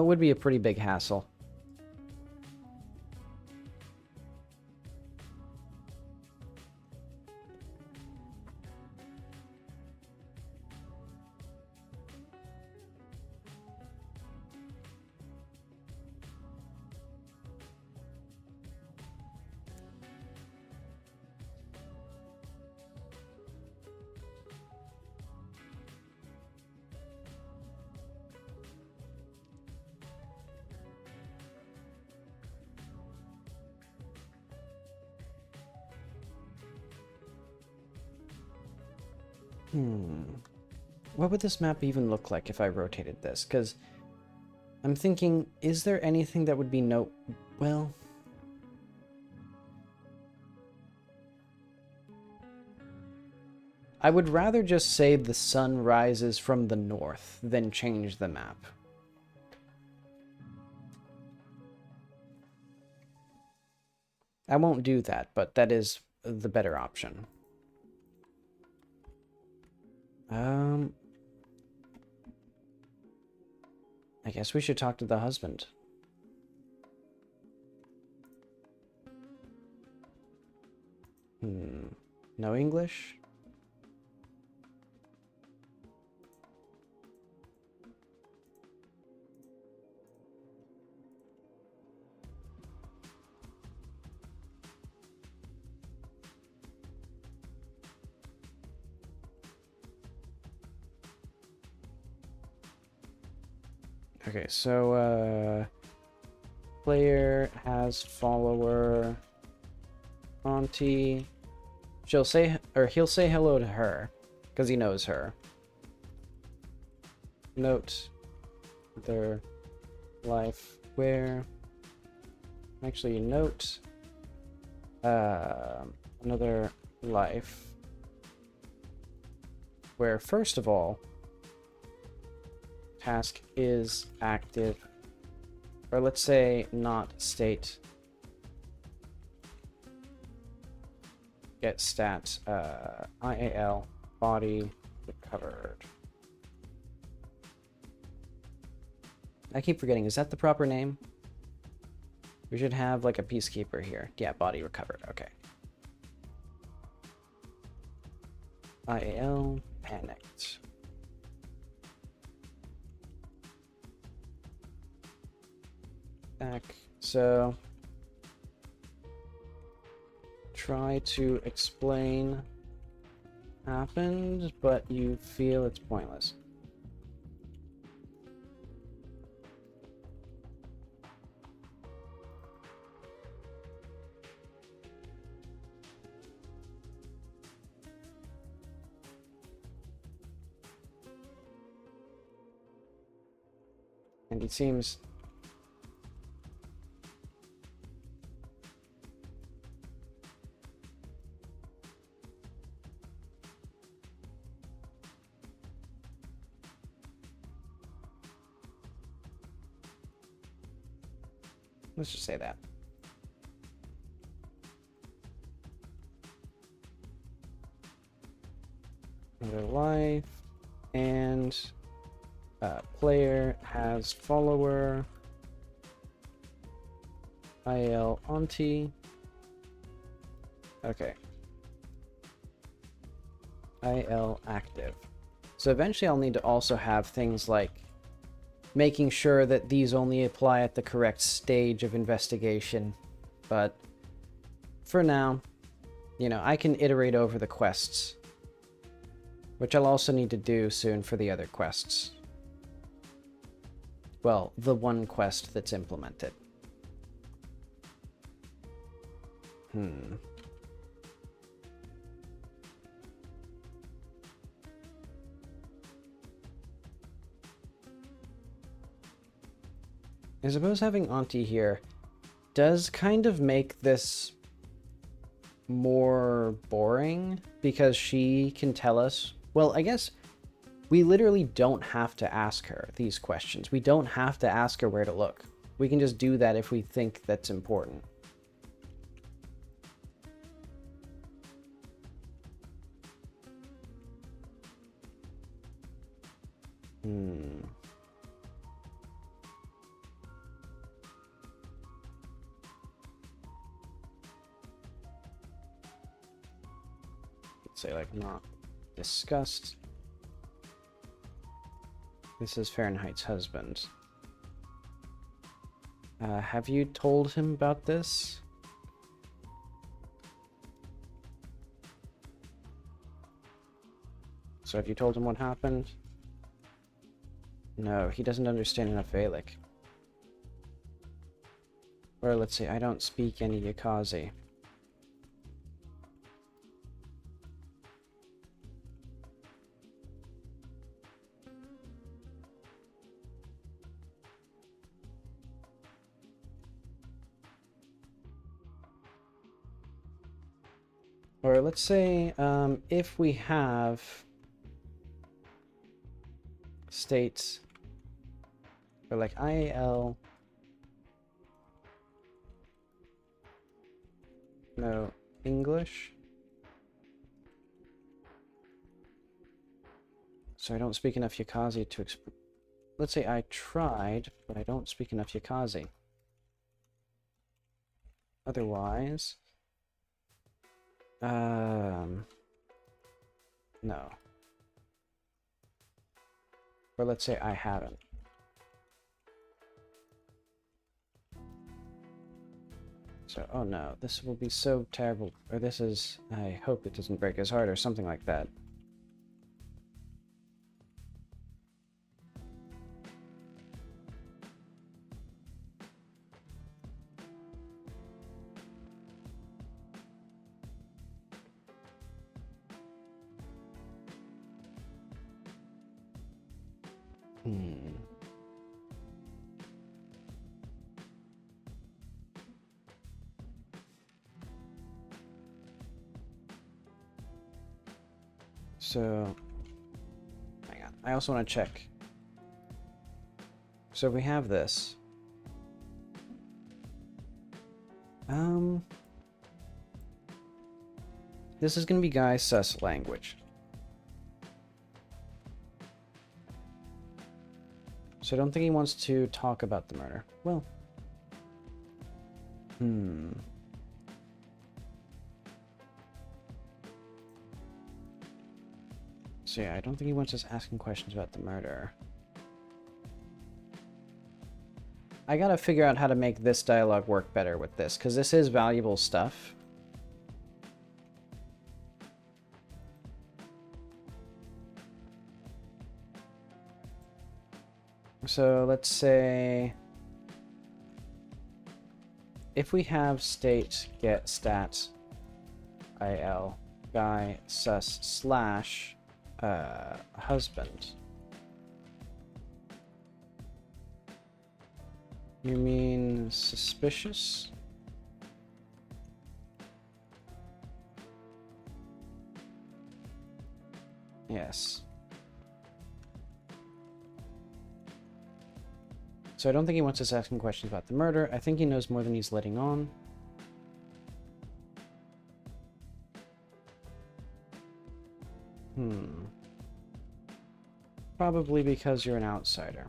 it would be a pretty big hassle. What would this map even look like if I rotated this? Because I'm thinking, is there anything that would be well... I would rather just say the sun rises from the north than change the map. I won't do that, but that is the better option. I guess we should talk to the husband. No English? Okay, so, player has follower, auntie. She'll say, or he'll say hello to her, because he knows her. Note their life where, actually note, another life where, first of all, task is active, or let's say not state get stats, IAL, body recovered. I keep forgetting, is that the proper name? We should have like a peacekeeper here. Yeah, body recovered, okay. IAL, panicked. Back, so try to explain happened, but you feel it's pointless. And it seems let's just say that. Another life, and player has follower, IL auntie. Okay. IL active. So eventually I'll need to also have things like making sure that these only apply at the correct stage of investigation. But for now, you know, I can iterate over the quests, which I'll also need to do soon for the other quests. Well, the one quest that's implemented. I suppose having Auntie here does kind of make this more boring, because she can tell us, well, I guess we literally don't have to ask her these questions. We don't have to ask her where to look. We can just do that if we think that's important. Let's say like not discussed. This is Fahrenheit's husband. Have you told him about this? So have you told him what happened? No, he doesn't understand enough Valak. Or let's say, I don't speak any Yakazi. Or let's say, if we have states, or like IAL, no, English. So I don't speak enough Yakazi to let's say I tried, but I don't speak enough Yakazi. Otherwise, no. Or let's say I haven't. So, oh no, this will be so terrible. Or this is, I hope it doesn't break his heart or something like that. So, hang on. I also want to check. So we have this. This is going to be Guy's sus language. So I don't think he wants to talk about the murder. Well. So yeah, I don't think he wants us asking questions about the murder. I gotta figure out how to make this dialogue work better with this, because this is valuable stuff. So let's say if we have state get stat il guy sus slash husband. You mean suspicious? Yes. So I don't think he wants us asking questions about the murder. I think he knows more than he's letting on. Probably because you're an outsider.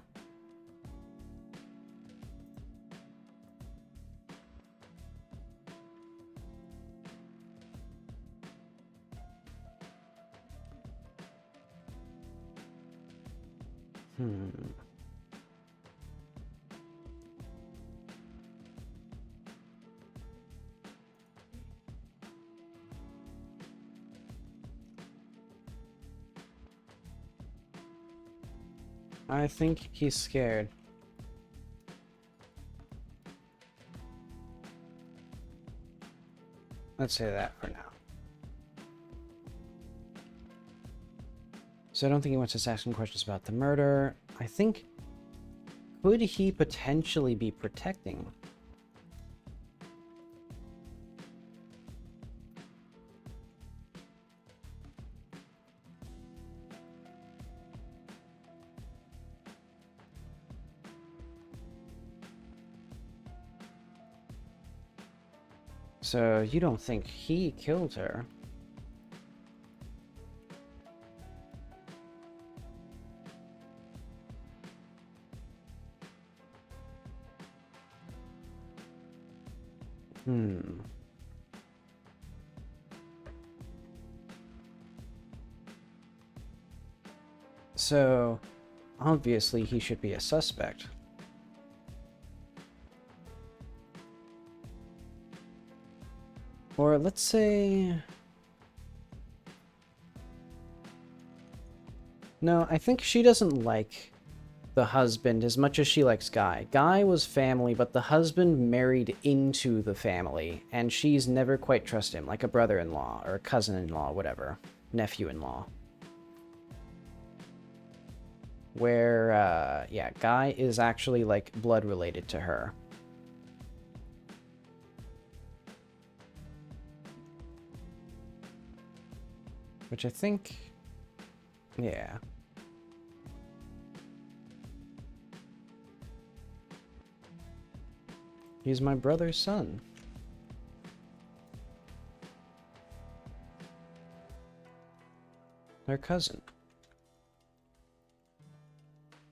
I think he's scared. Let's say that for now. So I don't think he wants us asking questions about the murder. I think, could he potentially be protecting? So you don't think he killed her? So, obviously he should be a suspect. Or let's say... No, I think she doesn't like the husband as much as she likes Guy. Guy was family, but the husband married into the family, and she's never quite trusted him, like a brother-in-law, or a cousin-in-law, whatever. Nephew-in-law. Where, yeah, Guy is actually, like, blood-related to her. Which I think... yeah. He's my brother's son. Their cousin.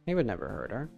He would never hurt her.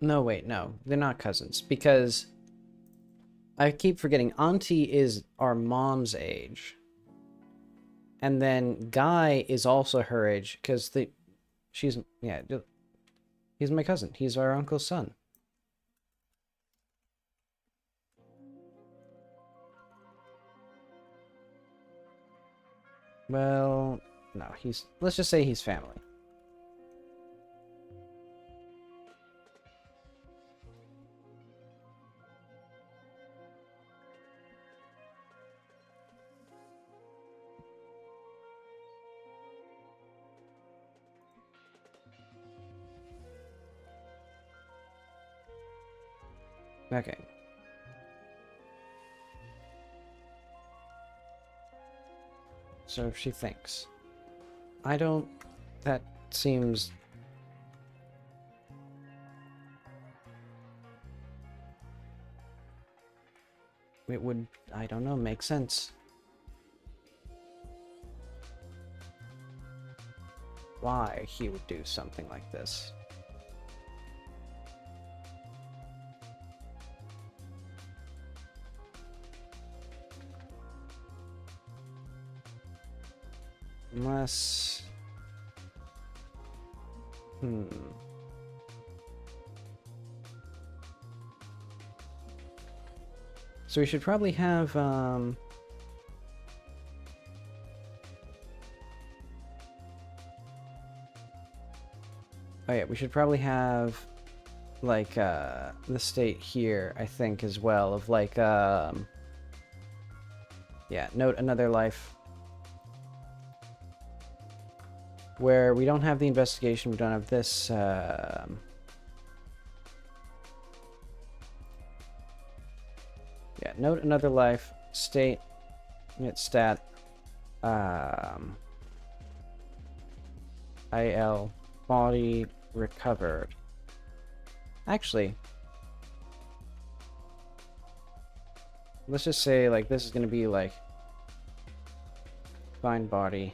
No, wait, no. They're not cousins. Because I keep forgetting, Auntie is our mom's age. And then Guy is also her age, because she's, yeah, he's my cousin. He's our uncle's son. Well, no, let's just say he's family. Okay. So she thinks. I don't... That seems... It would, I don't know, make sense. Why he would do something like this. Unless... So we should probably have, oh yeah, we should probably have, like, the state here, I think, as well, of, like, yeah, note another life. Where we don't have the investigation, we don't have this, yeah, note another life, state, stat, IL, body recovered. Actually, let's just say, like, this is gonna be, like, find body,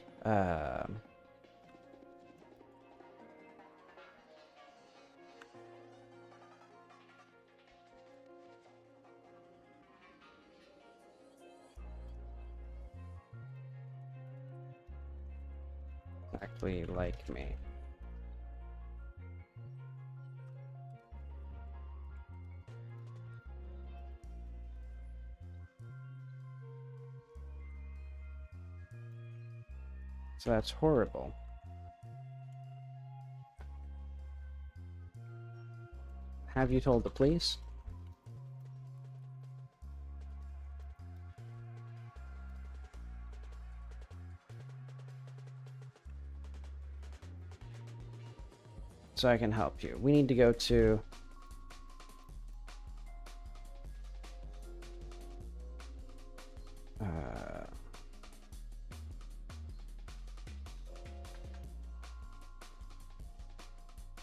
exactly like me. So that's horrible. Have you told the police? So I can help you. We need to go to...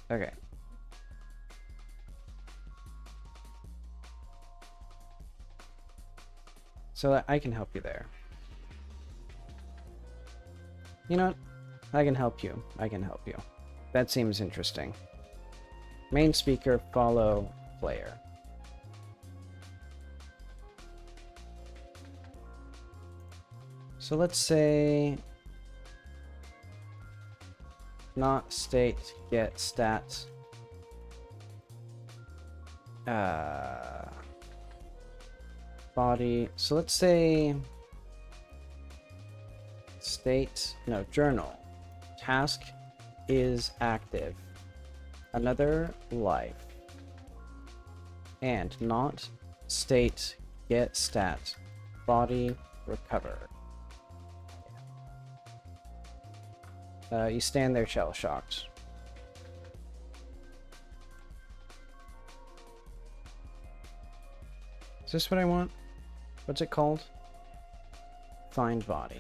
okay. So I can help you there. You know what? I can help you. I can help you. That seems interesting. Main speaker, follow player. So let's say... not state, get stats. Body. So let's say... state, no, journal. Task is active. Another life. And not state, get stat. Body recover. You stand there shell shocked. Is this what I want? What's it called? Find body.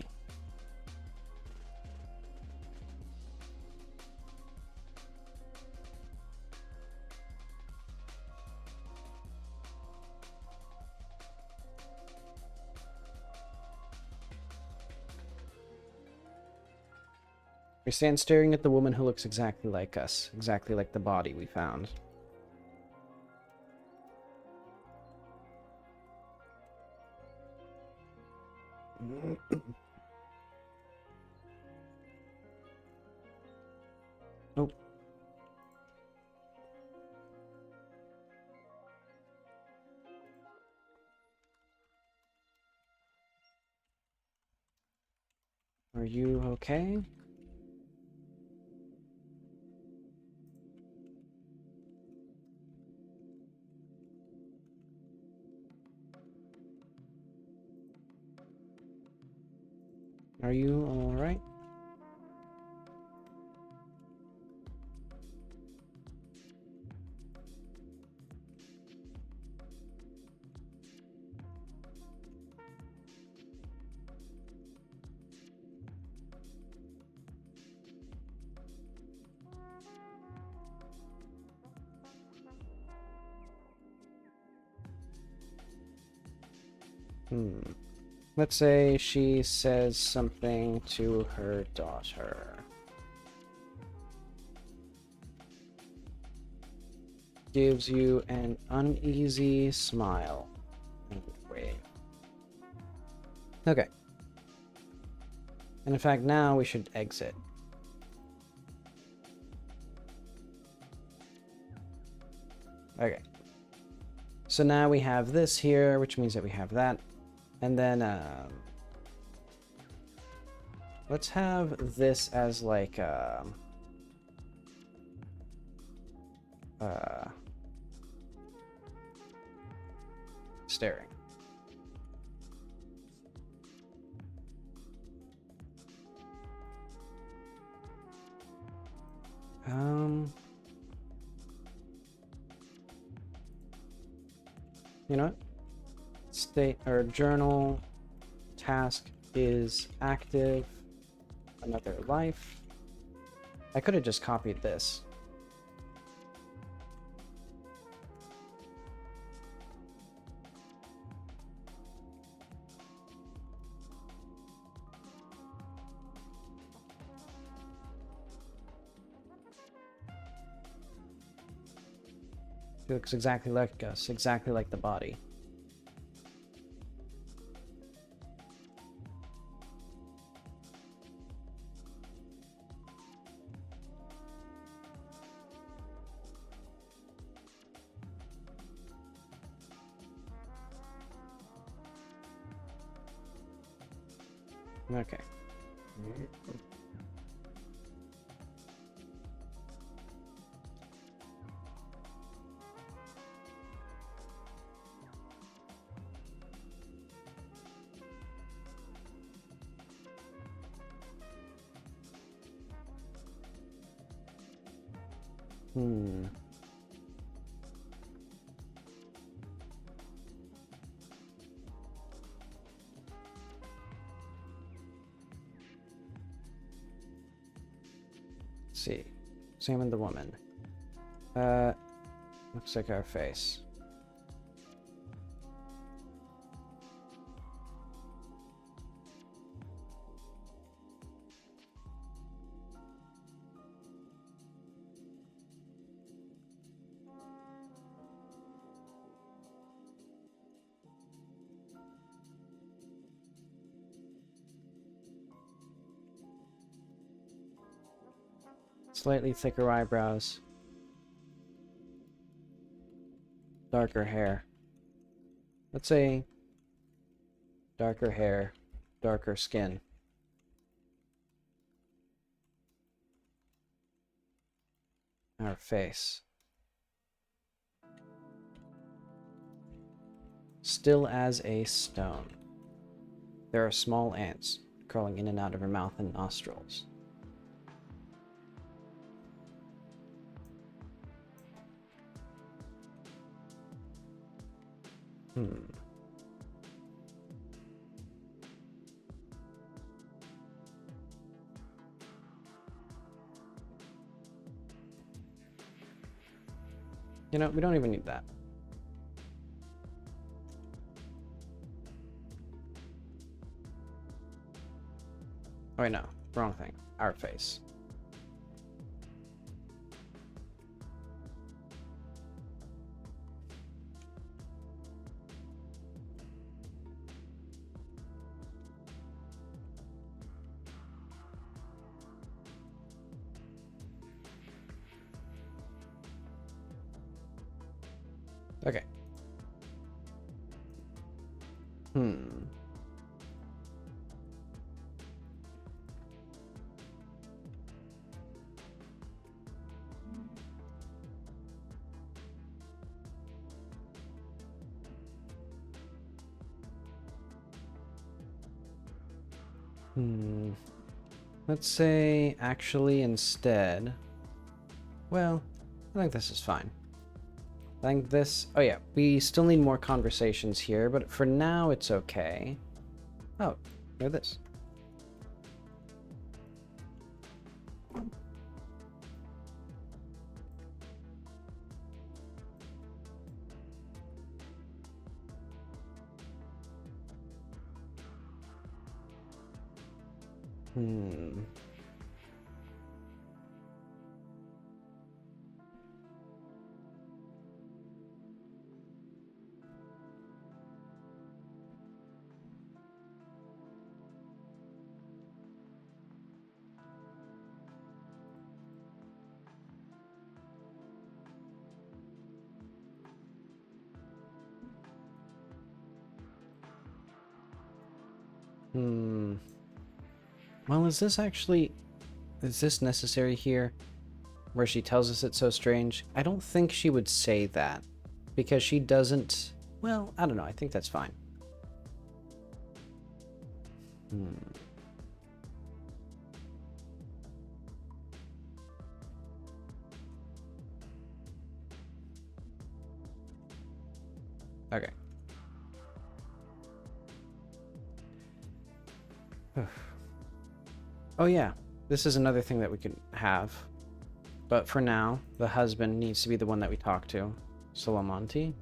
We stand staring at the woman who looks exactly like us, exactly like the body we found. Nope. Are you okay? Are you alright? Let's say she says something to her daughter. Gives you an uneasy smile and wave. Okay. And in fact, now we should exit. Okay. So now we have this here, which means that we have that. And then, let's have this as like, staring. You know what? State or journal task is active. Another life. I could have just copied this. It looks exactly like us, exactly like the body. Okay. Let's see. Examine the woman. Looks like our face. Slightly thicker eyebrows. Darker hair. Let's say darker hair, darker skin. Our face. Still as a stone. There are small ants crawling in and out of her mouth and nostrils. You know, we don't even need that. Oh wait, no. Wrong thing. Our face. Okay. Let's say actually instead. Well, I think this is fine. I think this... Oh yeah, we still need more conversations here, but for now it's okay. Oh, look at this. Hmm. Hmm. Well, is this necessary here? Where she tells us it's so strange? I don't think she would say that. Because she doesn't... Well, I don't know. I think that's fine. Hmm. Okay. Oh yeah, this is another thing that we can have. But for now, the husband needs to be the one that we talk to. Solamonti.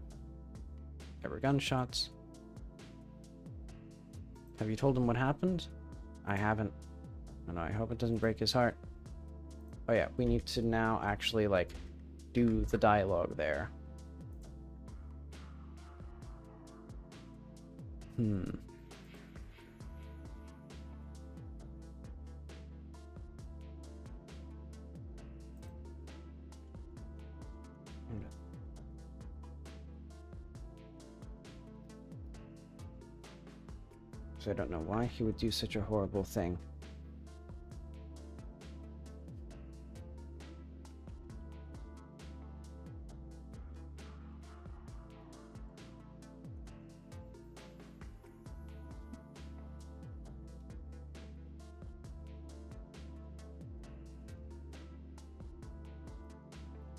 There were gunshots. Have you told him what happened? I haven't. No, I hope it doesn't break his heart. Oh yeah, we need to now actually, like, do the dialogue there. Hmm. So I don't know why he would do such a horrible thing.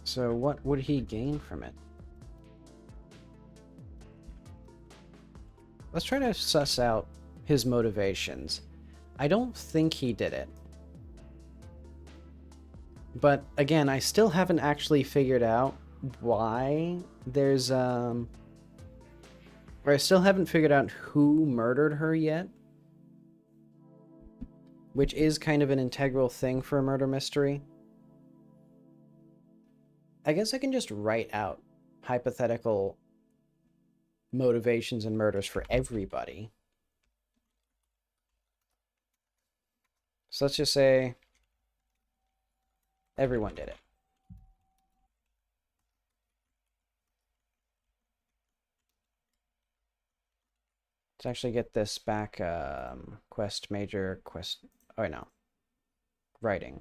So what would he gain from it? Let's try to suss out his motivations. I don't think he did it. But again, I still haven't actually figured out why there's or I still haven't figured out who murdered her yet. Which is kind of an integral thing for a murder mystery. I guess I can just write out hypothetical motivations and murders for everybody. So let's just say everyone did it. Let's actually get this back. Quest major quest. Oh no. Writing.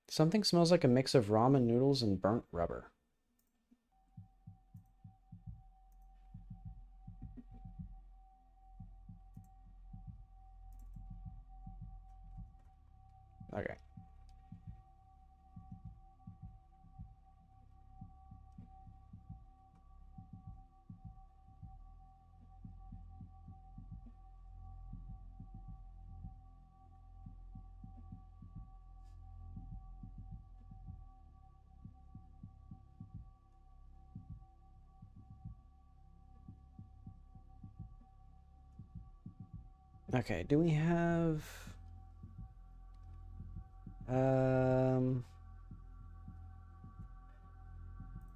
Something smells like a mix of ramen noodles and burnt rubber. Okay. Okay, do we have...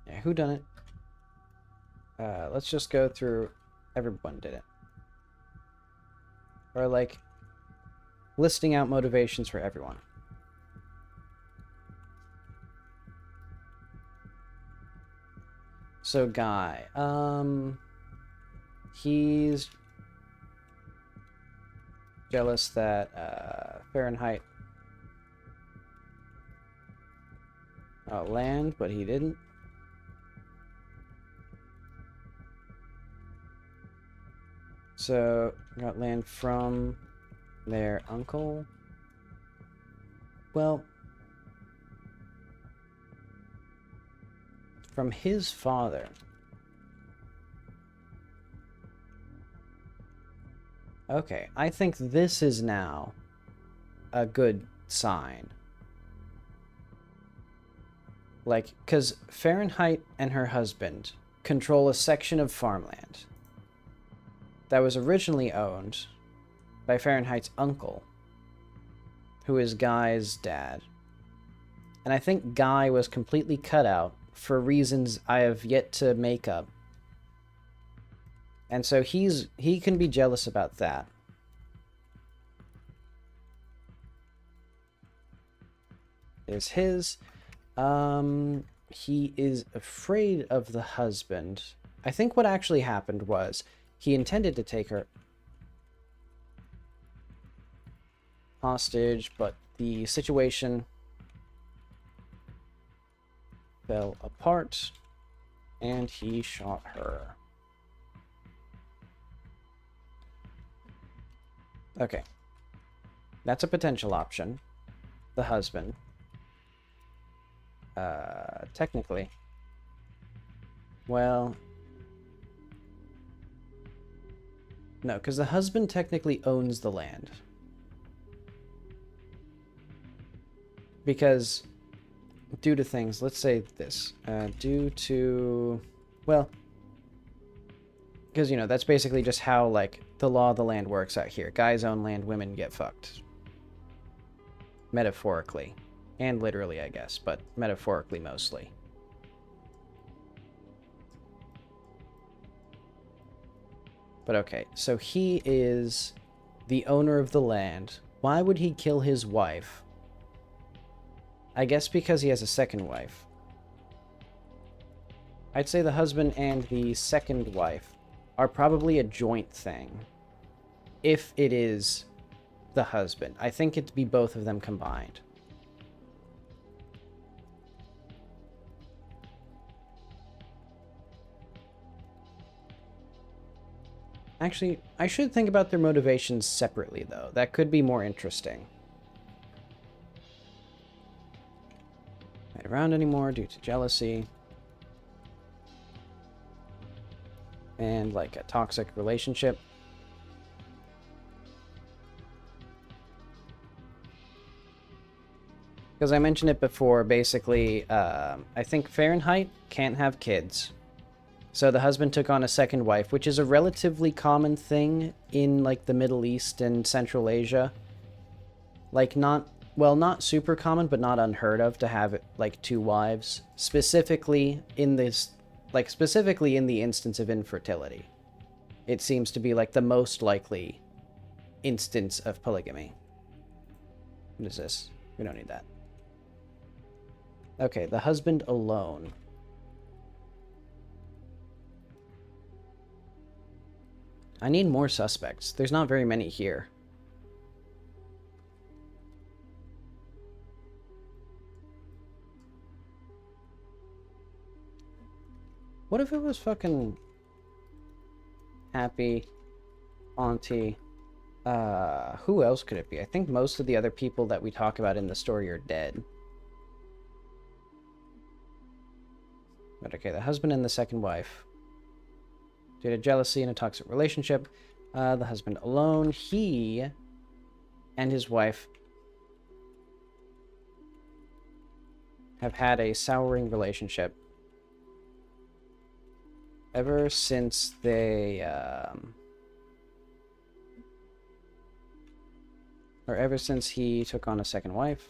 Yeah, who done it? Let's just go through... Everyone did it. Or, like, listing out motivations for everyone. So, Guy, he's jealous that, Fahrenheit land, but he didn't. So, got land from their uncle. Well, from his father. Okay, I think this is now a good sign. Like, because Fahrenheit and her husband control a section of farmland. that was originally owned by Fahrenheit's uncle, who is Guy's dad. And I think Guy was completely cut out for reasons I have yet to make up. And so he can be jealous about that. Is his. He is afraid of the husband. I think what actually happened was he intended to take her hostage, but the situation fell apart and he shot her. Okay. That's a potential option. The husband. Technically. Well... No, because the husband technically owns the land. Because, due to things, let's say this. Due to... Well... Because, you know, that's basically just how, like, the law of the land works out here. Guys own land, women get fucked. Metaphorically. And literally, I guess, but metaphorically mostly. But okay, so he is the owner of the land. Why would he kill his wife? I guess because he has a second wife. I'd say the husband and the second wife are probably a joint thing. If it is the husband. I think it'd be both of them combined. Actually, I should think about their motivations separately, though. That could be more interesting. Not around anymore due to jealousy. And, like, a toxic relationship. Because I mentioned it before, basically, I think Fahrenheit can't have kids. So the husband took on a second wife, which is a relatively common thing in, like, the Middle East and Central Asia. Like, not super common, but not unheard of to have, like, two wives. Specifically in this, like, specifically in the instance of infertility. It seems to be, like, the most likely instance of polygamy. What is this? We don't need that. Okay, the husband alone. I need more suspects. There's not very many here. What if it was fucking Happy, Auntie? Who else could it be? I think most of the other people that we talk about in the story are dead. But okay, the husband and the second wife. Due to jealousy and a toxic relationship, the husband alone, he and his wife have had a souring relationship ever since they, or ever since he took on a second wife.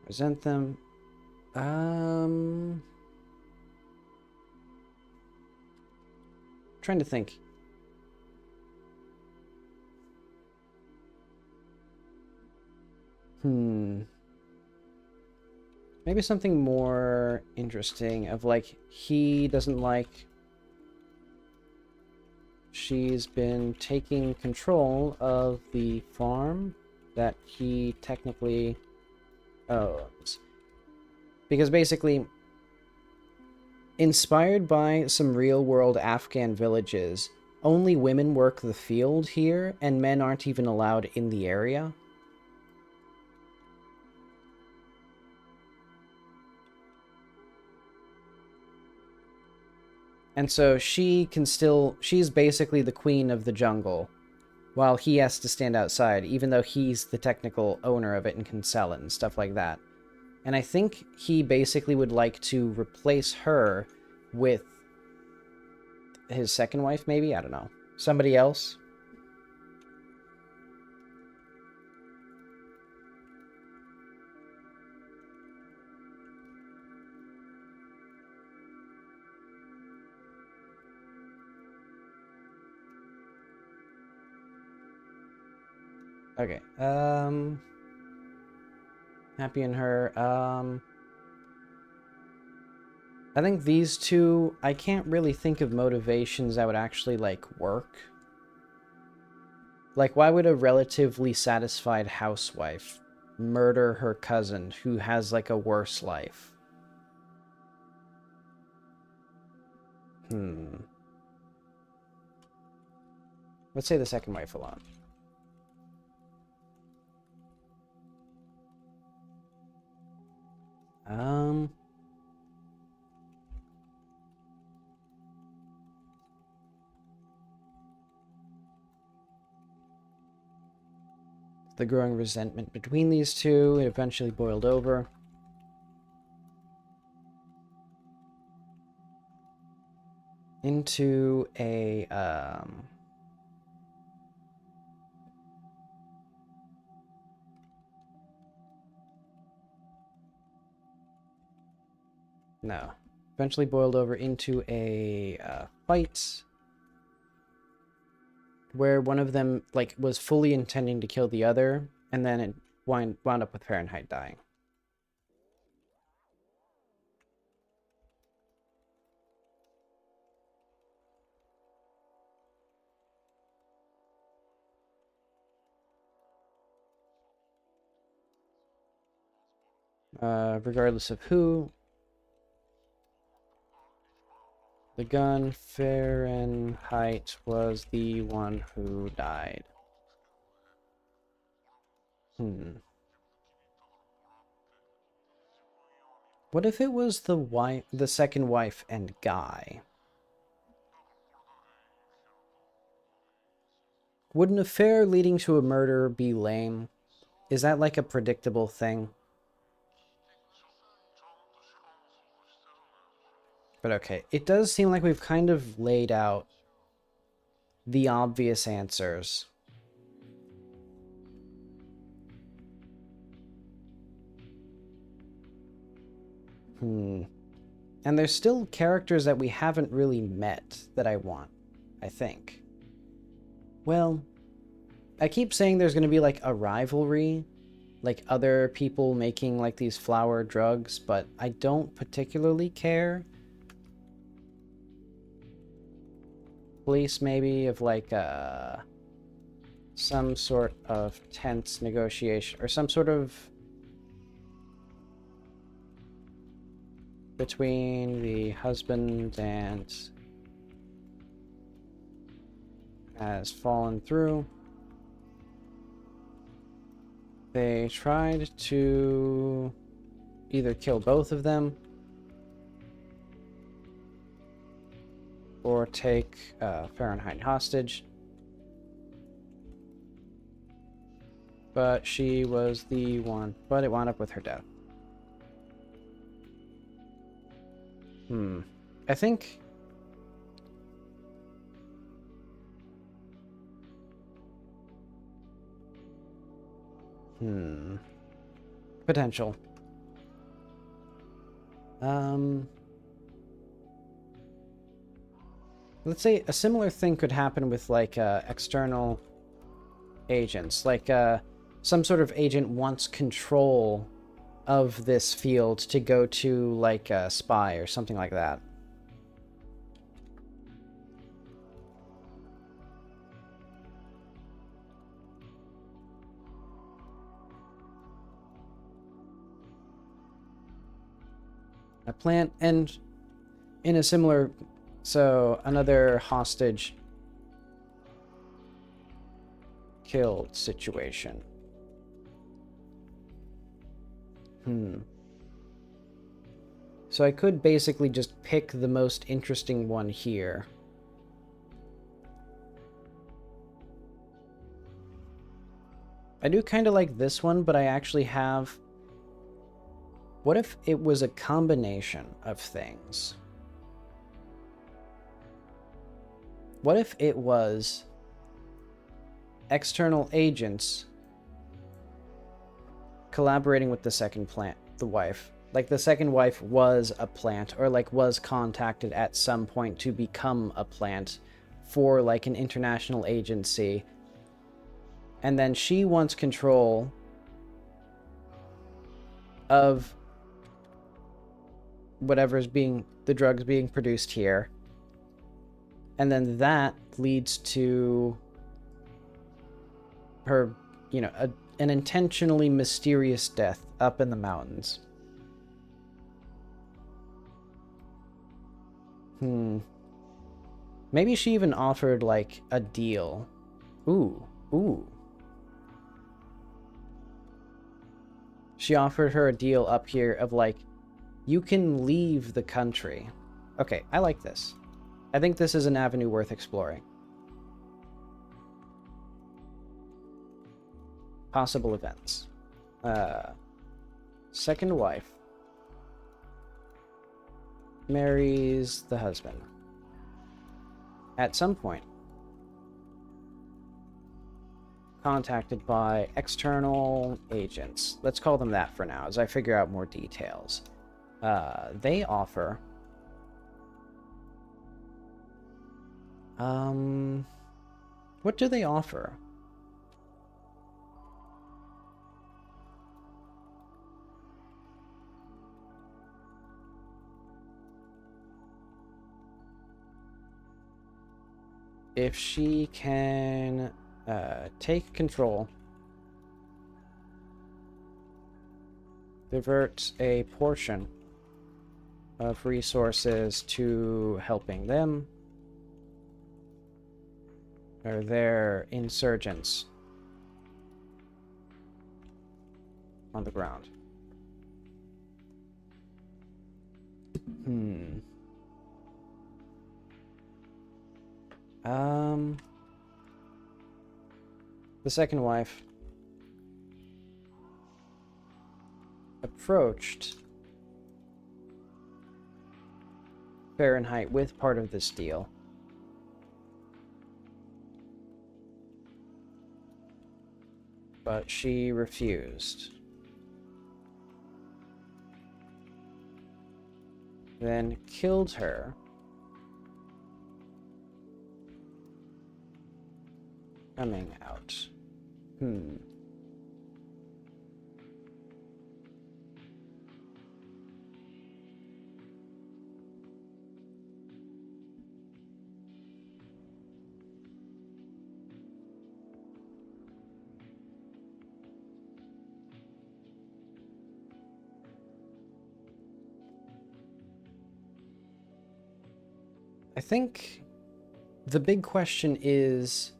Resent them. Trying to think. Maybe something more interesting of, like, he doesn't like she's been taking control of the farm that he technically owns. Because basically, inspired by some real-world Afghan villages, only women work the field here, and men aren't even allowed in the area. And so she's basically the queen of the jungle, while he has to stand outside, even though he's the technical owner of it and can sell it and stuff like that. And I think he basically would like to replace her with his second wife, maybe? I don't know. Somebody else? Okay. Happy in her. I think these two, I can't really think of motivations that would actually, like, work. Like, why would a relatively satisfied housewife murder her cousin who has, like, a worse life? Let's say the second wife alone. The growing resentment between these two, it eventually boiled over. Into a, no. Eventually boiled over into a fight where one of them, like, was fully intending to kill the other, and then it wound up with Fahrenheit dying. Regardless of who, the gun, Fahrenheit was the one who died. What if it was the second wife and guy? Would an affair leading to a murder be lame? Is that like a predictable thing? But okay, it does seem like we've kind of laid out the obvious answers. And there's still characters that we haven't really met that I want, I think. Well, I keep saying there's going to be like a rivalry, like other people making like these flower drugs, but I don't particularly care. Police maybe of like some sort of tense negotiation or some sort of between the husband and has fallen through. They tried to either kill both of them or take Fahrenheit hostage. But she was the one. But it wound up with her death. I think... Potential. Let's say a similar thing could happen with, like, external agents. Like, some sort of agent wants control of this field to go to, like, a spy or something like that. A plant, and in a similar... So, another hostage killed situation. So I could basically just pick the most interesting one here. I do kind of like this one, but I actually have... What if it was a combination of things? What if it was external agents collaborating with the second plant, the wife? Like the second wife was a plant, or like was contacted at some point to become a plant for like an international agency. And then she wants control of whatever's being, the drugs being produced here. And then that leads to her, you know, an intentionally mysterious death up in the mountains. Maybe she even offered, like, a deal. Ooh. She offered her a deal up here of, like, you can leave the country. Okay, I like this. I think this is an avenue worth exploring. Possible events. Second wife marries the husband. At some point, contacted by external agents. Let's call them that for now, as I figure out more details. They offer... what do they offer? If she can take control, divert a portion of resources to helping them, or their insurgents on the ground. The second wife approached Fahrenheit with part of this deal. But she refused. Then killed her. Coming out. I think the big question is,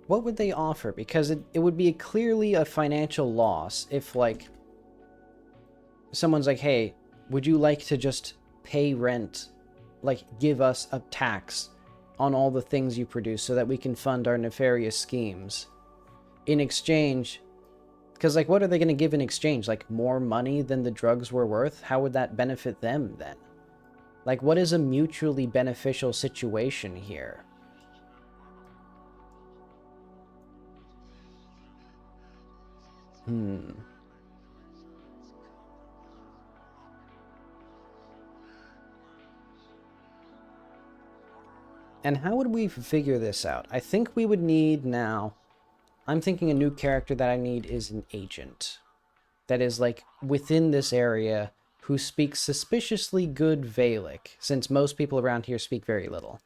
what would they offer? Because it would be clearly a financial loss if, like, someone's like, hey, would you like to just pay rent, like, give us a tax on all the things you produce so that we can fund our nefarious schemes in exchange? Because, like, what are they going to give in exchange? Like, more money than the drugs were worth? How would that benefit them then? Like, what is a mutually beneficial situation here? And how would we figure this out? I think we would need now... I'm thinking a new character that I need is an agent. That is, like, within this area, who speaks suspiciously good Valic, since most people around here speak very little.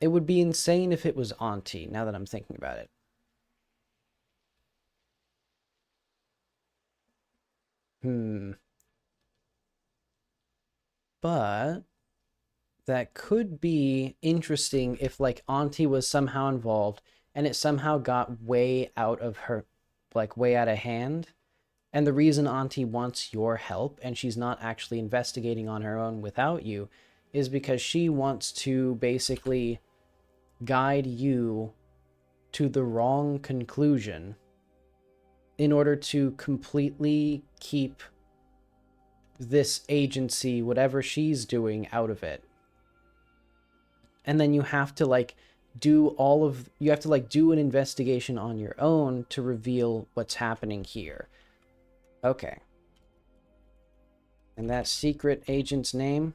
It would be insane if it was Auntie, now that I'm thinking about it. But that could be interesting if, like, Auntie was somehow involved and it somehow got way out of her, like, way out of hand. And the reason Auntie wants your help and she's not actually investigating on her own without you is because she wants to basically guide you to the wrong conclusion in order to completely keep this agency, whatever she's doing, out of it. And then you have to do an investigation on your own to reveal what's happening here. Okay. And that secret agent's name?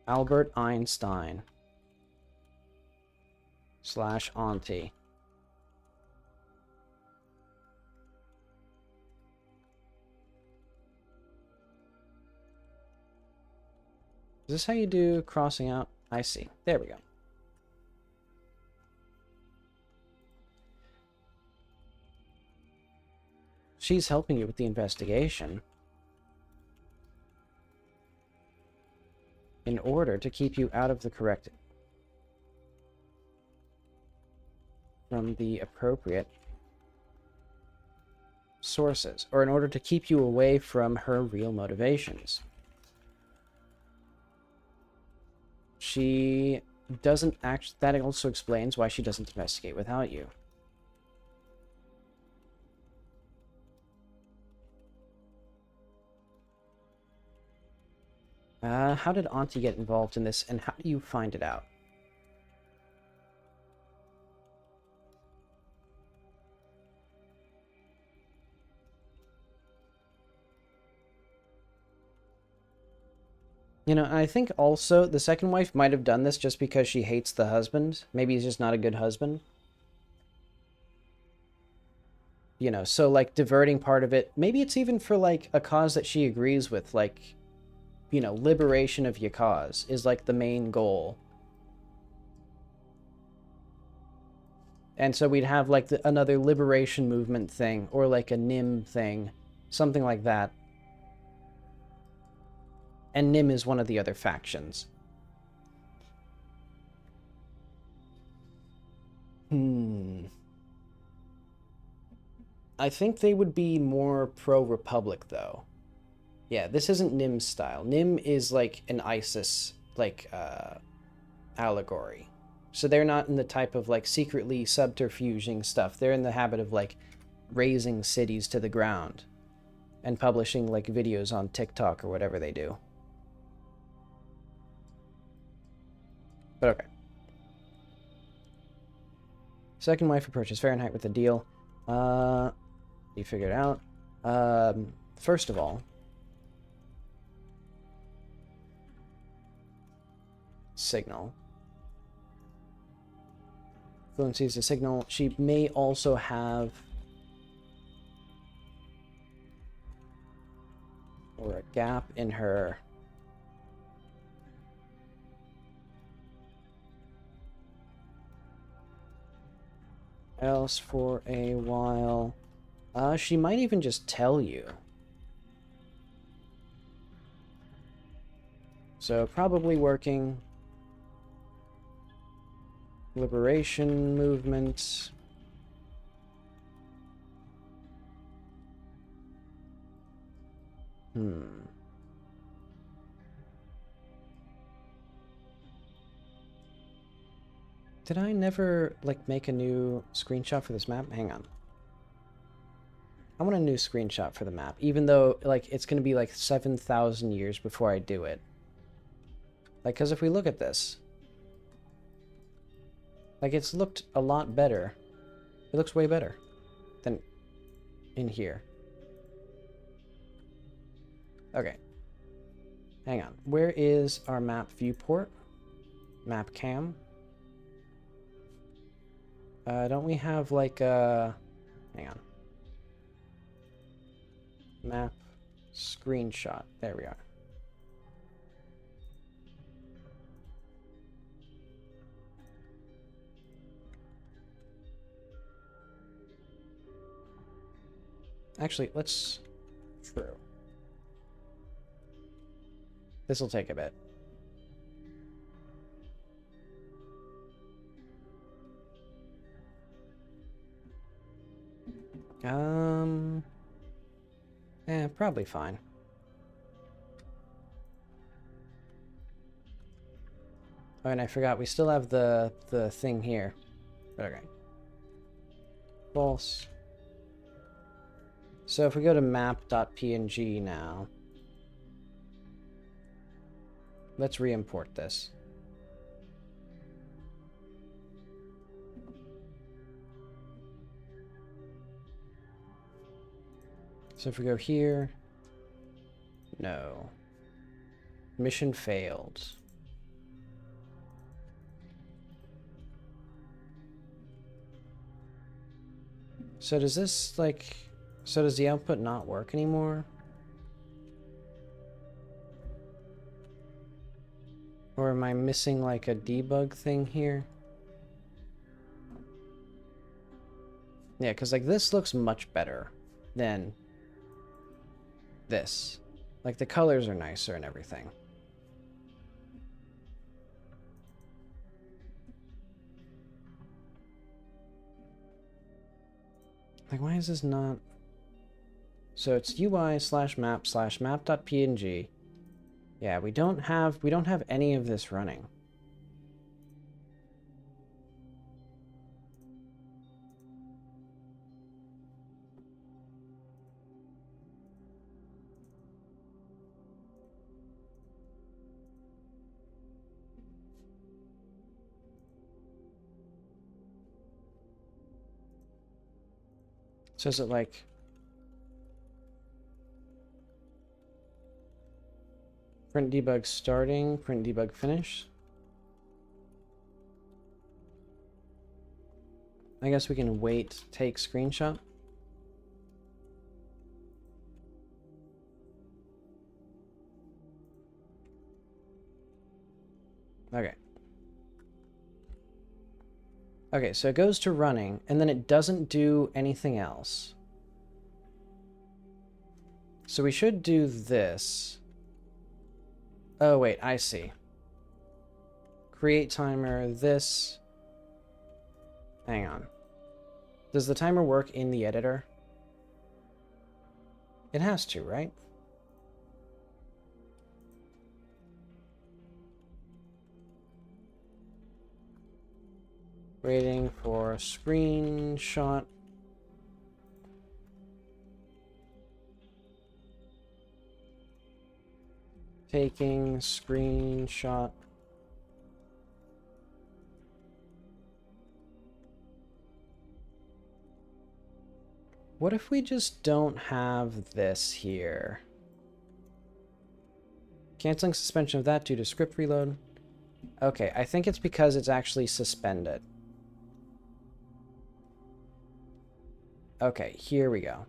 Albert Einstein / Auntie. Is this how you do crossing out? I see. There we go. She's helping you with the investigation in order to keep you out of the correct from the appropriate sources, or in order to keep you away from her real motivations. She doesn't act. That also explains why she doesn't investigate without you. How did Auntie get involved in this, and how do you find it out? You know, I think also the second wife might have done this just because she hates the husband. Maybe he's just not a good husband. You know, so like diverting part of it. Maybe it's even for like a cause that she agrees with, like, you know, liberation of your cause is like the main goal. And so we'd have like another liberation movement thing, or like a NIM thing, something like that. And NIM is one of the other factions. I think they would be more pro-Republic, though. Yeah, this isn't NIM's style. NIM is like an ISIS, like, allegory. So they're not in the type of, like, secretly subterfuging stuff. They're in the habit of, like, razing cities to the ground and publishing, like, videos on TikTok or whatever they do. But okay. Second wife approaches Fahrenheit with a deal. You figured it out. First of all, signal. Fluency is a signal. She may also have, or a gap in her else for a while. She might even just tell you. So probably working. Liberation movement. Did I never, like, make a new screenshot for this map? Hang on. I want a new screenshot for the map, even though, like, it's going to be, like, 7,000 years before I do it. Like, because if we look at this, like, it's looked a lot better. It looks way better than in here. Okay. Hang on. Where is our map viewport? Map cam? Don't we have, like, hang on. Map screenshot. There we are. Actually, let's... True. This'll take a bit. . Probably fine. Oh, and I forgot, we still have the thing here. Okay. False. So if we go to map.png now, let's re-import this. So if we go here, no. Mission failed. So does this, like... So does the output not work anymore? Or am I missing, like, a debug thing here? Yeah, because, like, this looks much better than this. Like, the colors are nicer and everything. Like, why is this not... So it's UI/map/map.png. Yeah, we don't have any of this running. So is it like... Print debug starting, print debug finish? I guess we can wait, take screenshot. Okay. Okay, so it goes to running, and then it doesn't do anything else. So we should do this. Oh, wait, I see. Create timer, this. Hang on. Does the timer work in the editor? It has to, right? Waiting for a screenshot. Taking screenshot. What if we just don't have this here? Canceling suspension of that due to script reload. Okay, I think it's because it's actually suspended. Okay, here we go.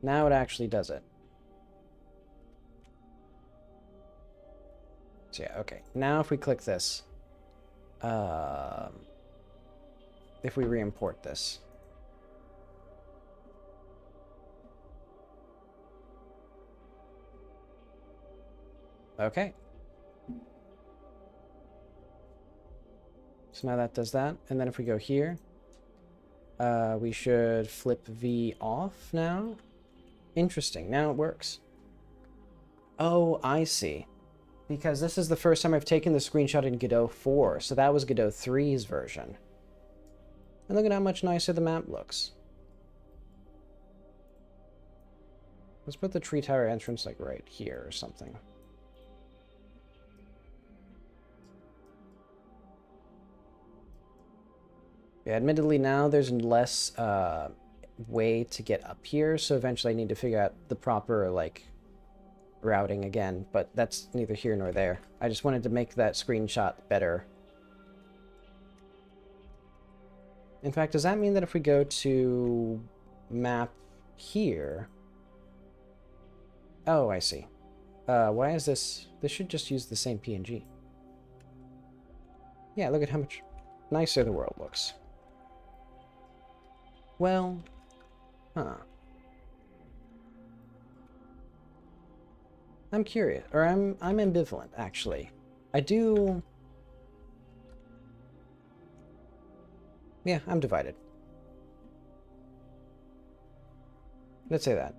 Now it actually does it. So yeah, okay. Now if we click this, if we re-import this. Okay. So now that does that. And then if we go here, we should flip V off now. Interesting. Now it works. Oh, I see. Because this is the first time I've taken the screenshot in Godot 4, so that was Godot 3's version. And look at how much nicer the map looks. Let's put the tree tower entrance like right here or something. Yeah, admittedly now there's less way to get up here, so eventually I need to figure out the proper, like, routing again, but that's neither here nor there. I just wanted to make that screenshot better. In fact, does that mean that if we go to map here... Oh, I see. Why is this... This should just use the same PNG. Yeah, look at how much nicer the world looks. Well... Huh. I'm curious, or I'm ambivalent, actually. I do... Yeah, I'm divided. Let's say that.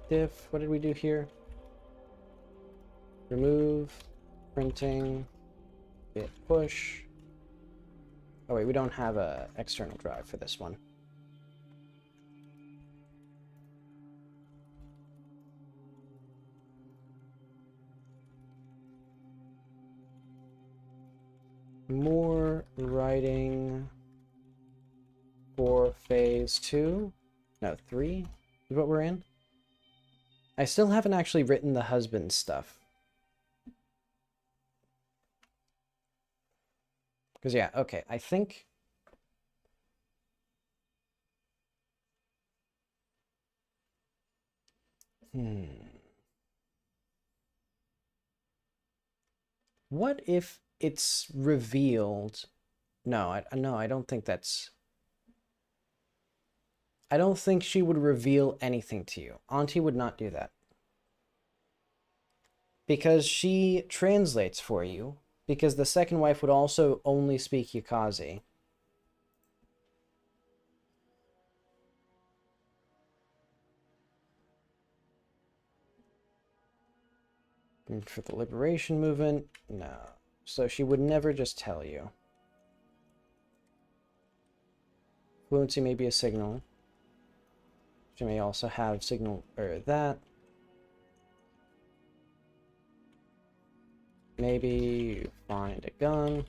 Diff, what did we do here? Remove, printing, git push. Oh wait, we don't have a external drive for this one. More writing for phase 2. No, 3 is what we're in. I still haven't actually written the husband stuff. Because, yeah, okay, I think... What if it's revealed... No, I don't think that's... I don't think she would reveal anything to you. Auntie would not do that. Because she translates for you. Because the second wife would also only speak Yukazi. And for the liberation movement, no. So she would never just tell you. Fluency may be a signal. She may also have signal, or that. Maybe find a gun.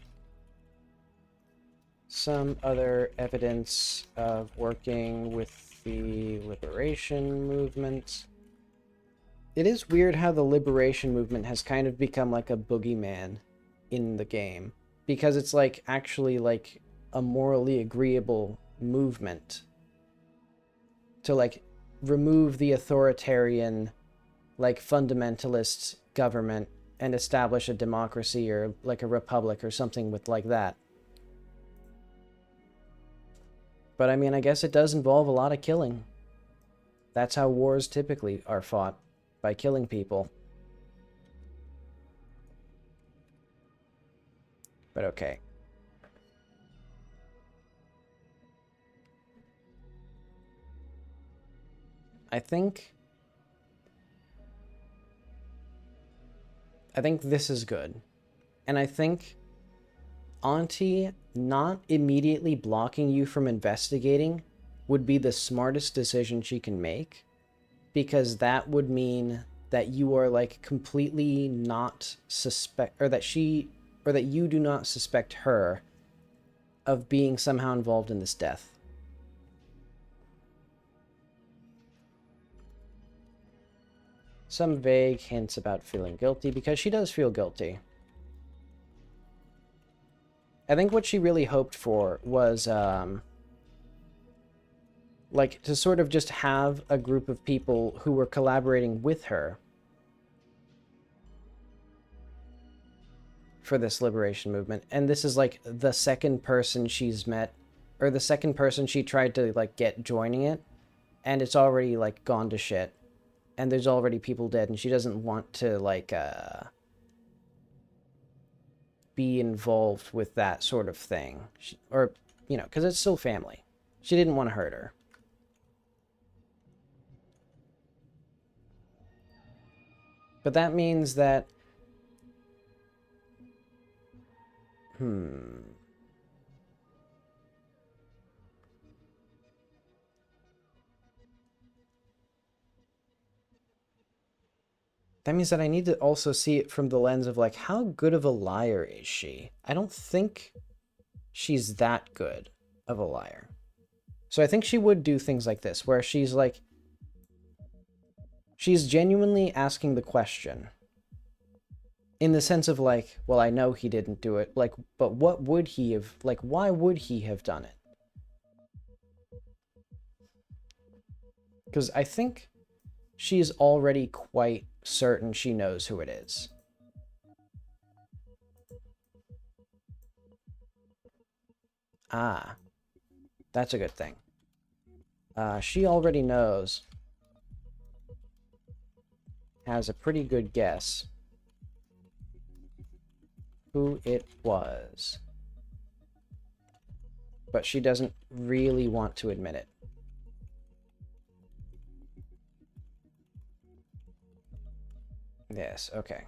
Some other evidence of working with the liberation movement. It is weird how the liberation movement has kind of become like a boogeyman in the game. Because it's like actually like a morally agreeable movement to like remove the authoritarian like fundamentalist government and establish a democracy or like a republic or something with like that. But I mean, I guess it does involve a lot of killing. That's how wars typically are fought, by killing people. But okay. I think this is good. And I think Auntie not immediately blocking you from investigating would be the smartest decision she can make, because that would mean that you are like completely not suspect, or that you do not suspect her of being somehow involved in this death. Some vague hints about feeling guilty, because she does feel guilty. I think what she really hoped for was, like, to sort of just have a group of people who were collaborating with her for this liberation movement. And this is, like, the second person she's met, or the second person she tried to, like, get joining it, and it's already, like, gone to shit. And there's already people dead, and she doesn't want to, like, be involved with that sort of thing. Or, you know, because it's still family. She didn't want to hurt her. But that means that... That means that I need to also see it from the lens of, like, how good of a liar is she? I don't think she's that good of a liar. So I think she would do things like this, where she's, like... She's genuinely asking the question. In the sense of, like, well, I know he didn't do it. Like, but what would he have... Like, why would he have done it? Because I think she's already quite certain she knows who it is. Ah, that's a good thing. She already knows. Has a pretty good guess. who it was. But she doesn't really want to admit it. Yes, okay.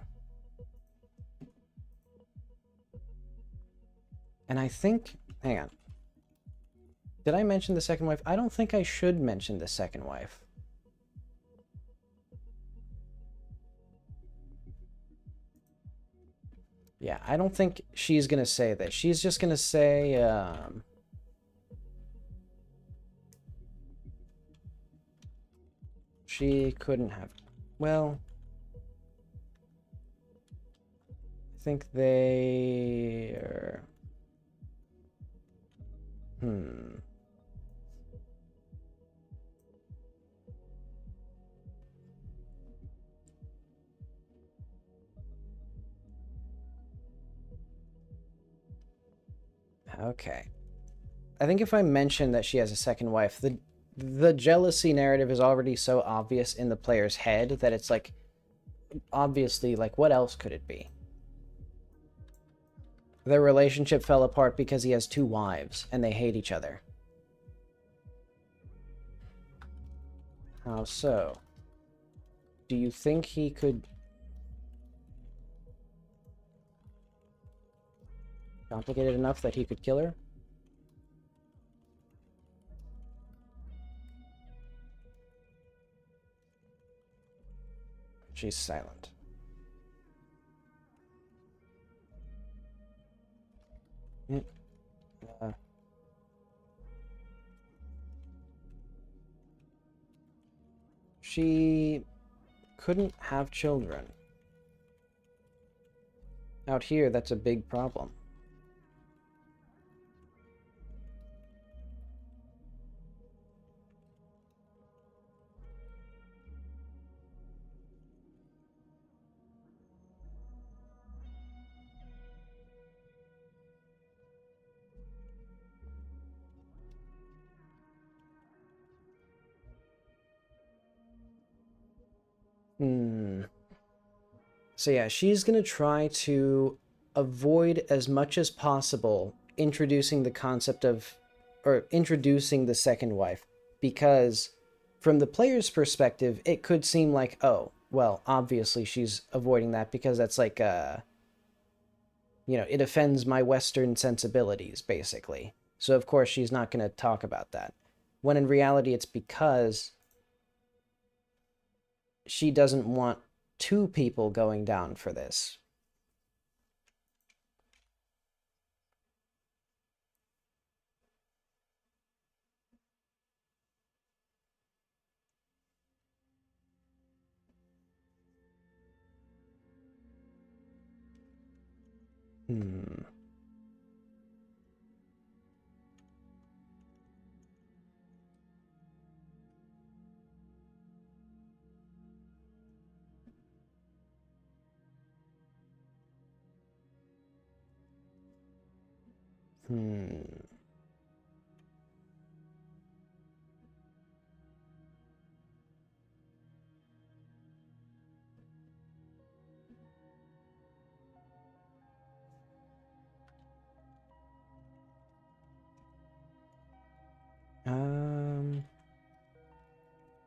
And I think... Hang on. Did I mention the second wife? I don't think I should mention the second wife. Yeah, I don't think she's gonna say this. She's just gonna say, she couldn't have... Well... I think they are... Okay. I think if I mention that she has a second wife, the jealousy narrative is already so obvious in the player's head that it's like, obviously, like, what else could it be? Their relationship fell apart because he has two wives, and they hate each other. How so? Do you think he could... Complicated enough that he could kill her? She's silent. She couldn't have children. Out here, that's a big problem. So yeah, she's gonna try to avoid as much as possible introducing the concept of, or introducing the second wife, because from the player's perspective, it could seem like, oh, well, obviously she's avoiding that because that's like, it offends my Western sensibilities, basically. So of course she's not gonna talk about that. When in reality, it's because she doesn't want two people going down for this.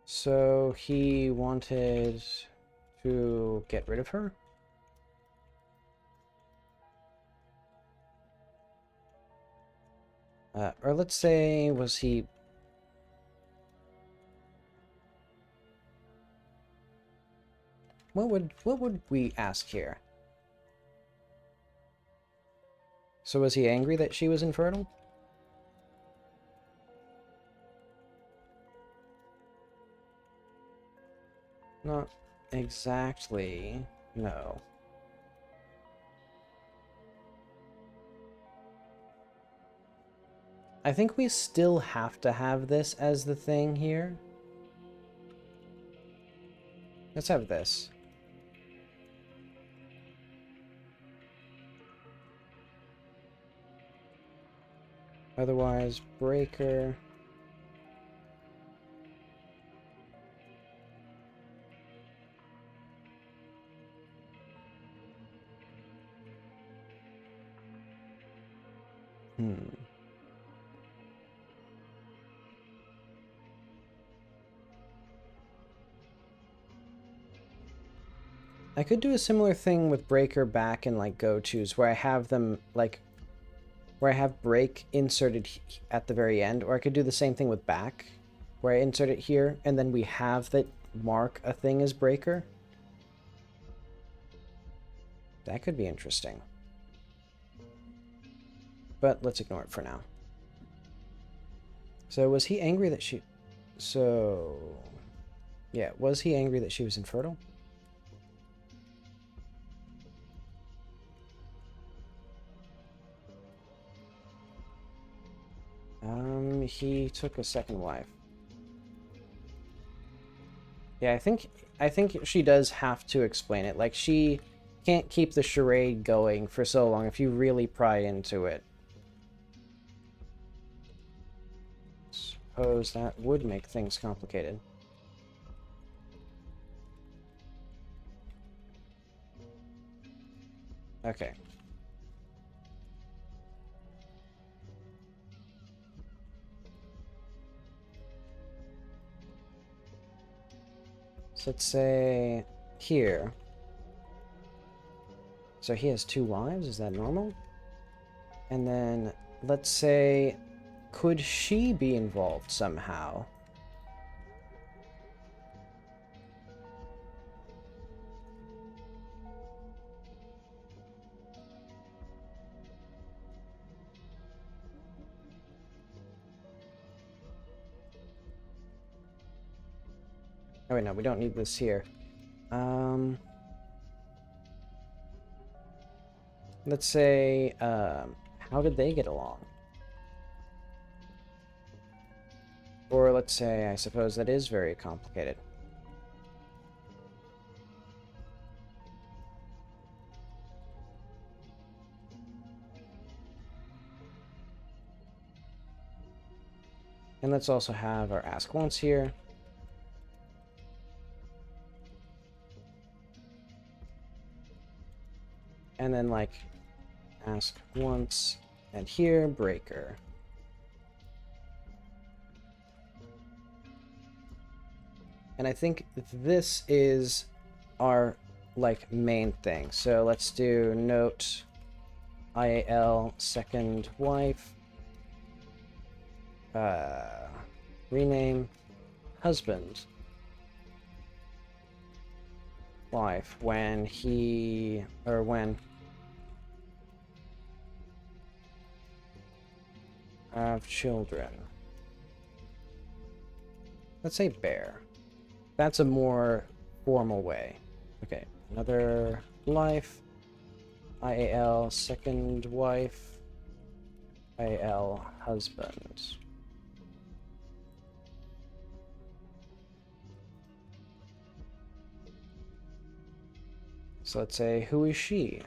So he wanted to get rid of her? Or let's say, was he... What would we ask here? So was he angry that she was infertile? Not exactly, no. I think we still have to have this as the thing here. Let's have this. Otherwise, breaker. Hmm. I could do a similar thing with Breaker back in like Go-Tos where I have them like where I have break inserted at the very end, or I could do the same thing with back where I insert it here and then we have that mark a thing as breaker. That could be interesting. But let's ignore it for now. So was he angry that she... So... Yeah, was he angry that she was infertile? He took a second wife. Yeah, I think she does have to explain it. Like, she can't keep the charade going for so long if you really pry into it. Suppose that would make things complicated. Okay. So let's say here. So he has 2 wives, is that normal? And then let's say, could she be involved somehow? Oh wait, no, we don't need this here. Let's say, how did they get along? Or let's say, I suppose that is very complicated. And let's also have our ask once here. And then like ask once and here breaker. And I think this is our like main thing. So let's do note IAL second wife. Rename husband wife when he or when have children. Let's say bear. That's a more formal way. Okay, another life. IAL second wife. IAL husband. So let's say, who is she?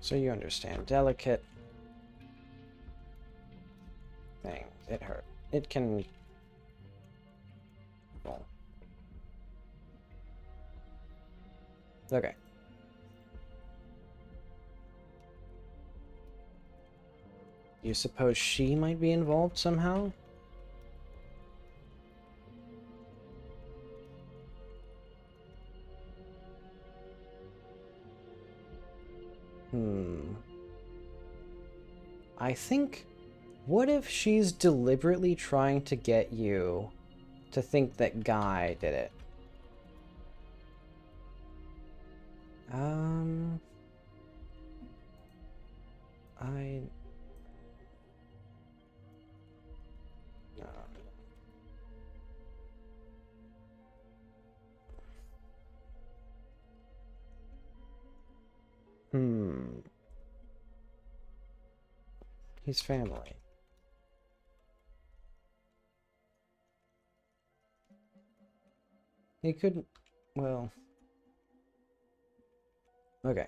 So you understand. Delicate thing. It hurt. It can... Well. Okay. You suppose she might be involved somehow? I think... What if she's deliberately trying to get you to think that Guy did it? I... No. He's family. He couldn't... Well... Okay.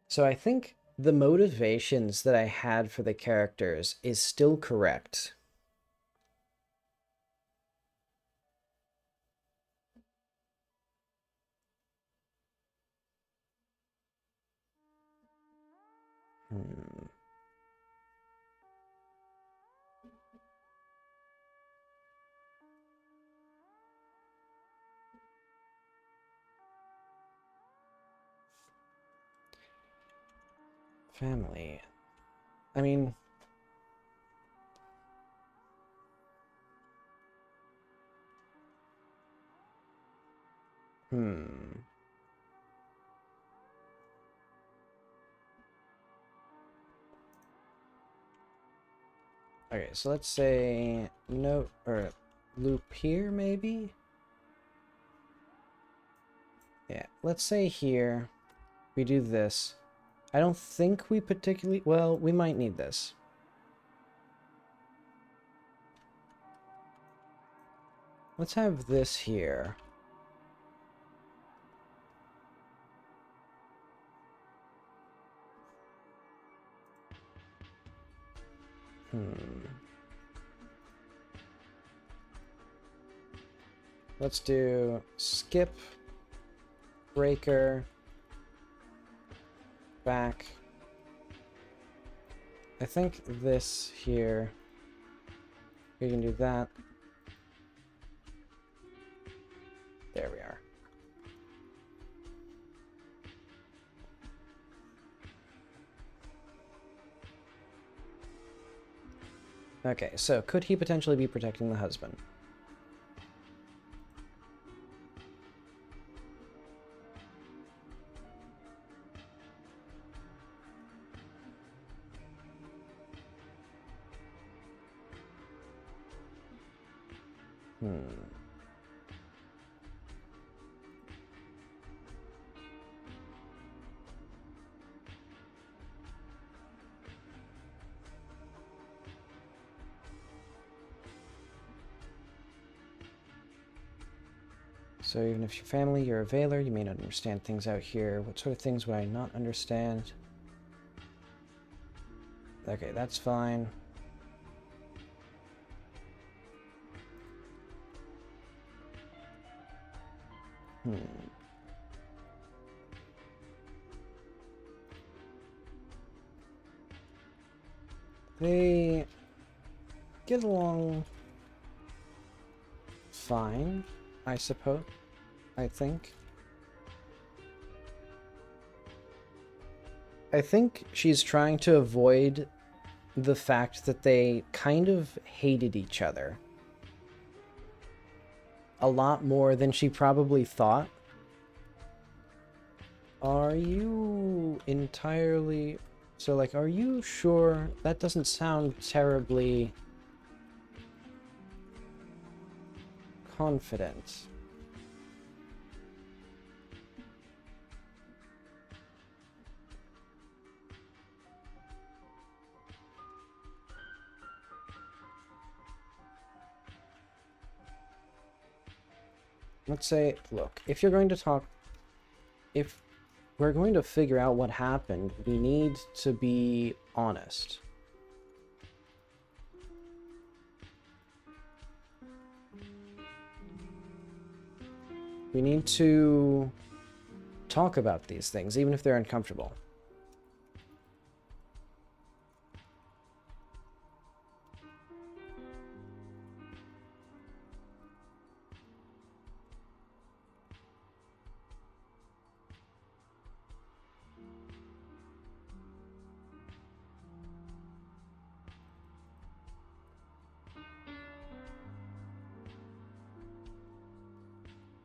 So I think the motivations that I had for the characters is still correct. Family. I mean... Okay, so let's say note or loop here, maybe? Yeah, let's say here we do this. I don't think we particularly... Well, we might need this. Let's have this here. Let's do skip, breaker, back. I think this here, we can do that. There we are. Okay, so could he potentially be protecting the husband? So even if you're family, you're a Veiler, you may not understand things out here. What sort of things would I not understand? Okay, that's fine. They get along fine, I suppose. I think she's trying to avoid the fact that they kind of hated each other a lot more than she probably thought. Are you entirely... So, like, are you sure? That doesn't sound terribly confident. Let's say, look, if you're going to talk... If we're going to figure out what happened, we need to be honest. We need to talk about these things, even if they're uncomfortable.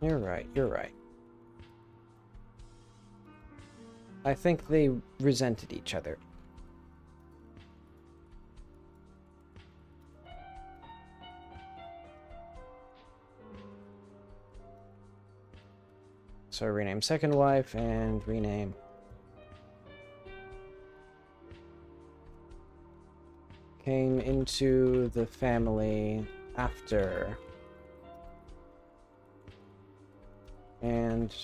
You're right, you're right. I think they resented each other. So rename second wife and rename... came into the family after. And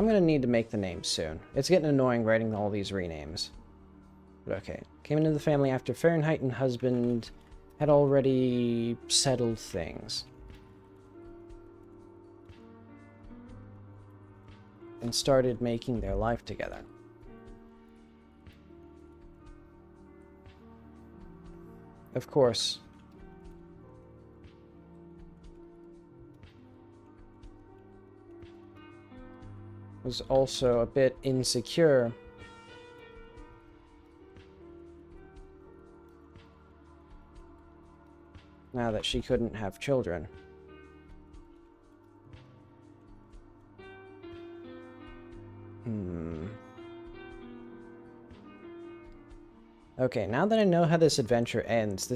I'm gonna need to make the name soon. It's getting annoying writing all these renames. But okay. Came into the family after Fahrenheit and husband had already settled things. And started making their life together. Of course. Was also a bit insecure. Now that she couldn't have children. Okay, now that I know how this adventure ends,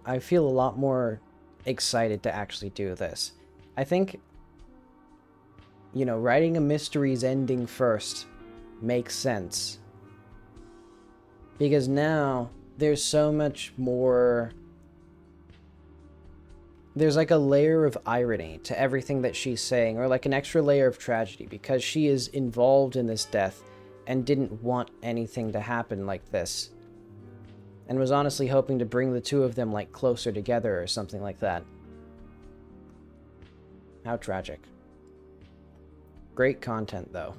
I feel a lot more excited to actually do this. I think, you know, writing a mystery's ending first makes sense. Because now, there's so much more... There's like a layer of irony to everything that she's saying, or like an extra layer of tragedy, because she is involved in this death and didn't want anything to happen like this. And was honestly hoping to bring the two of them like closer together or something like that. How tragic. Great content though.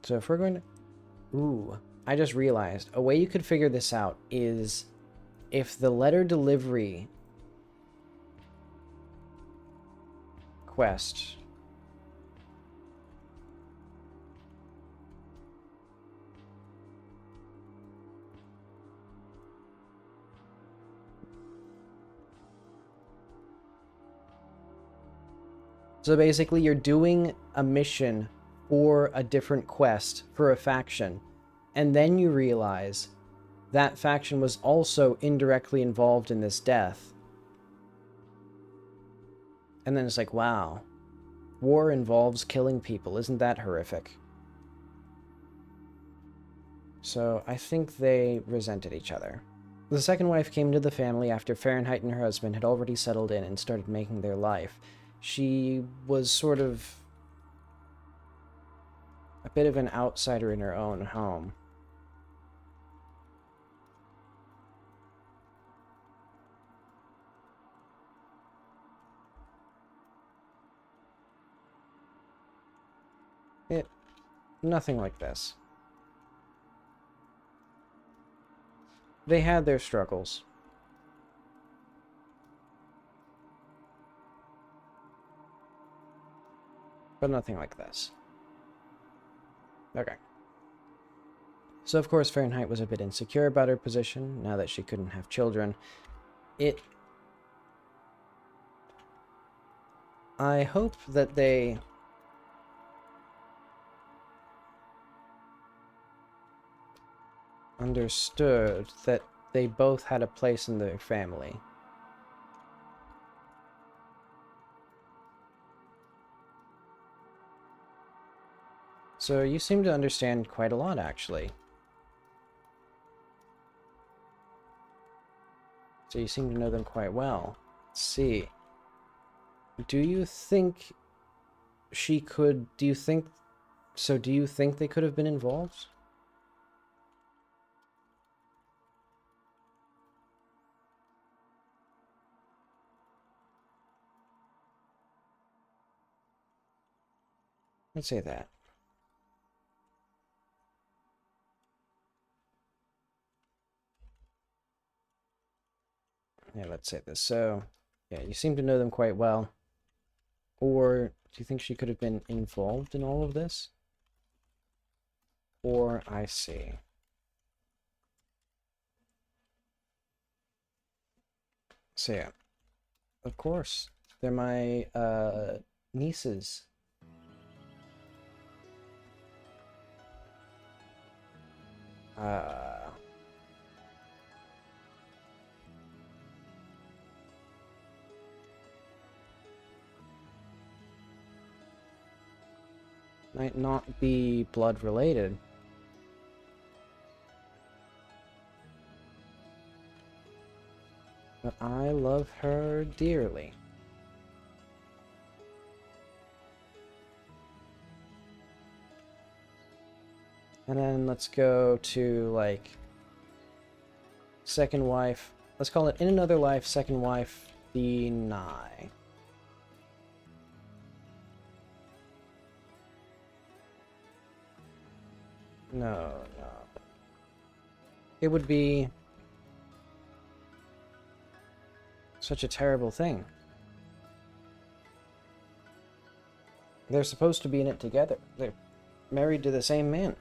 So if we're going to... Ooh, I just realized a way you could figure this out is if the letter delivery quest so basically you're doing a mission or a different quest for a faction, and then you realize that faction was also indirectly involved in this death. And then it's like, wow, war involves killing people, isn't that horrific? So I think they resented each other. The second wife came to the family after Fahrenheit and her husband had already settled in and started making their life. She was sort of a bit of an outsider in her own home. Nothing like this. They had their struggles. But nothing like this. Okay. So of course Fahrenheit was a bit insecure about her position, now that she couldn't have children. I hope that they... understood that they both had a place in their family. So you seem to understand quite a lot, actually. So you seem to know them quite well. Let's see. Do you think she could... do you think they could have been involved? Let's say that. Yeah, let's say this. So, yeah, you seem to know them quite well. Or do you think she could have been involved in all of this? Or, I see. So, yeah. Of course. They're my, nieces. might not be blood related. But I love her dearly. And then let's go to, like, second wife. Let's call it In Another Life, second wife, deny. No. It would be such a terrible thing. They're supposed to be in it together. They're married to the same man.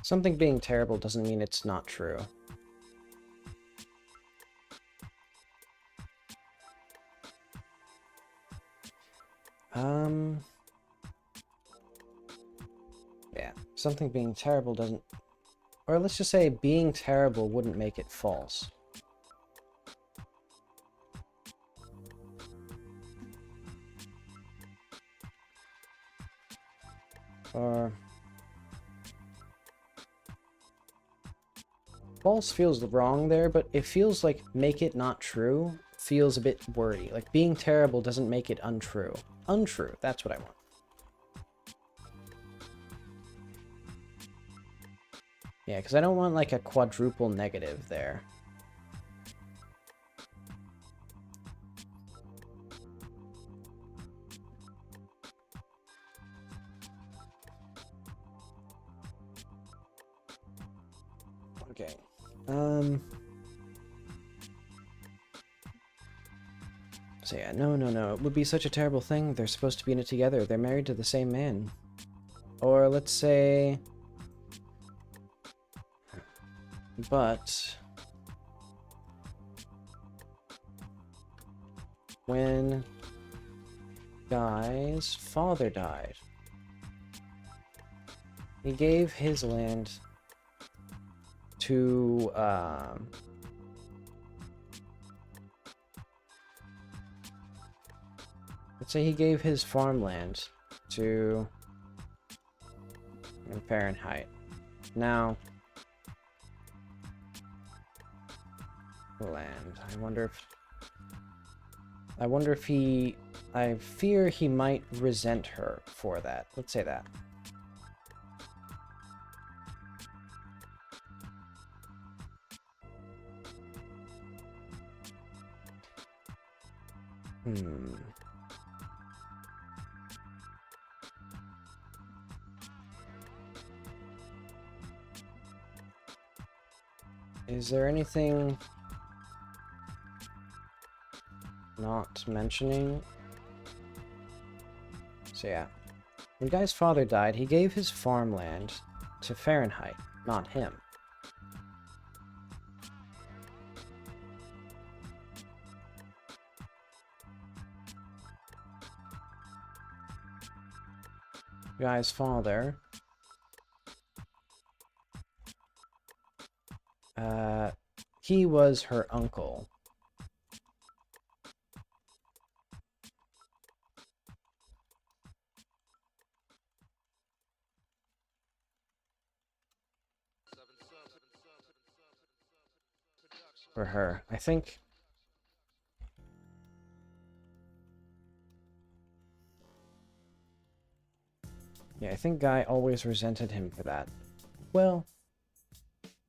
Something being terrible doesn't mean it's not true. Yeah, something being terrible doesn't... Or let's just say being terrible wouldn't make it false. Or... False feels wrong there, but it feels like make it not true feels a bit wordy. Like being terrible doesn't make it untrue. Untrue, that's what I want. Yeah, because I don't want like a quadruple negative there. Okay. So yeah, no. It would be such a terrible thing. They're supposed to be in it together. They're married to the same man. Or let's say... But... when Guy's father died, he gave his land to, let's say he gave his farmland to Fahrenheit. Now, land. I wonder if he... I fear he might resent her for that. Let's say that. Is there anything not mentioning? So yeah, when Guy's father died, he gave his farmland to Fahrenheit, not him. Guy's father he was her uncle. For her, I think. Yeah, I think Guy always resented him for that. Well,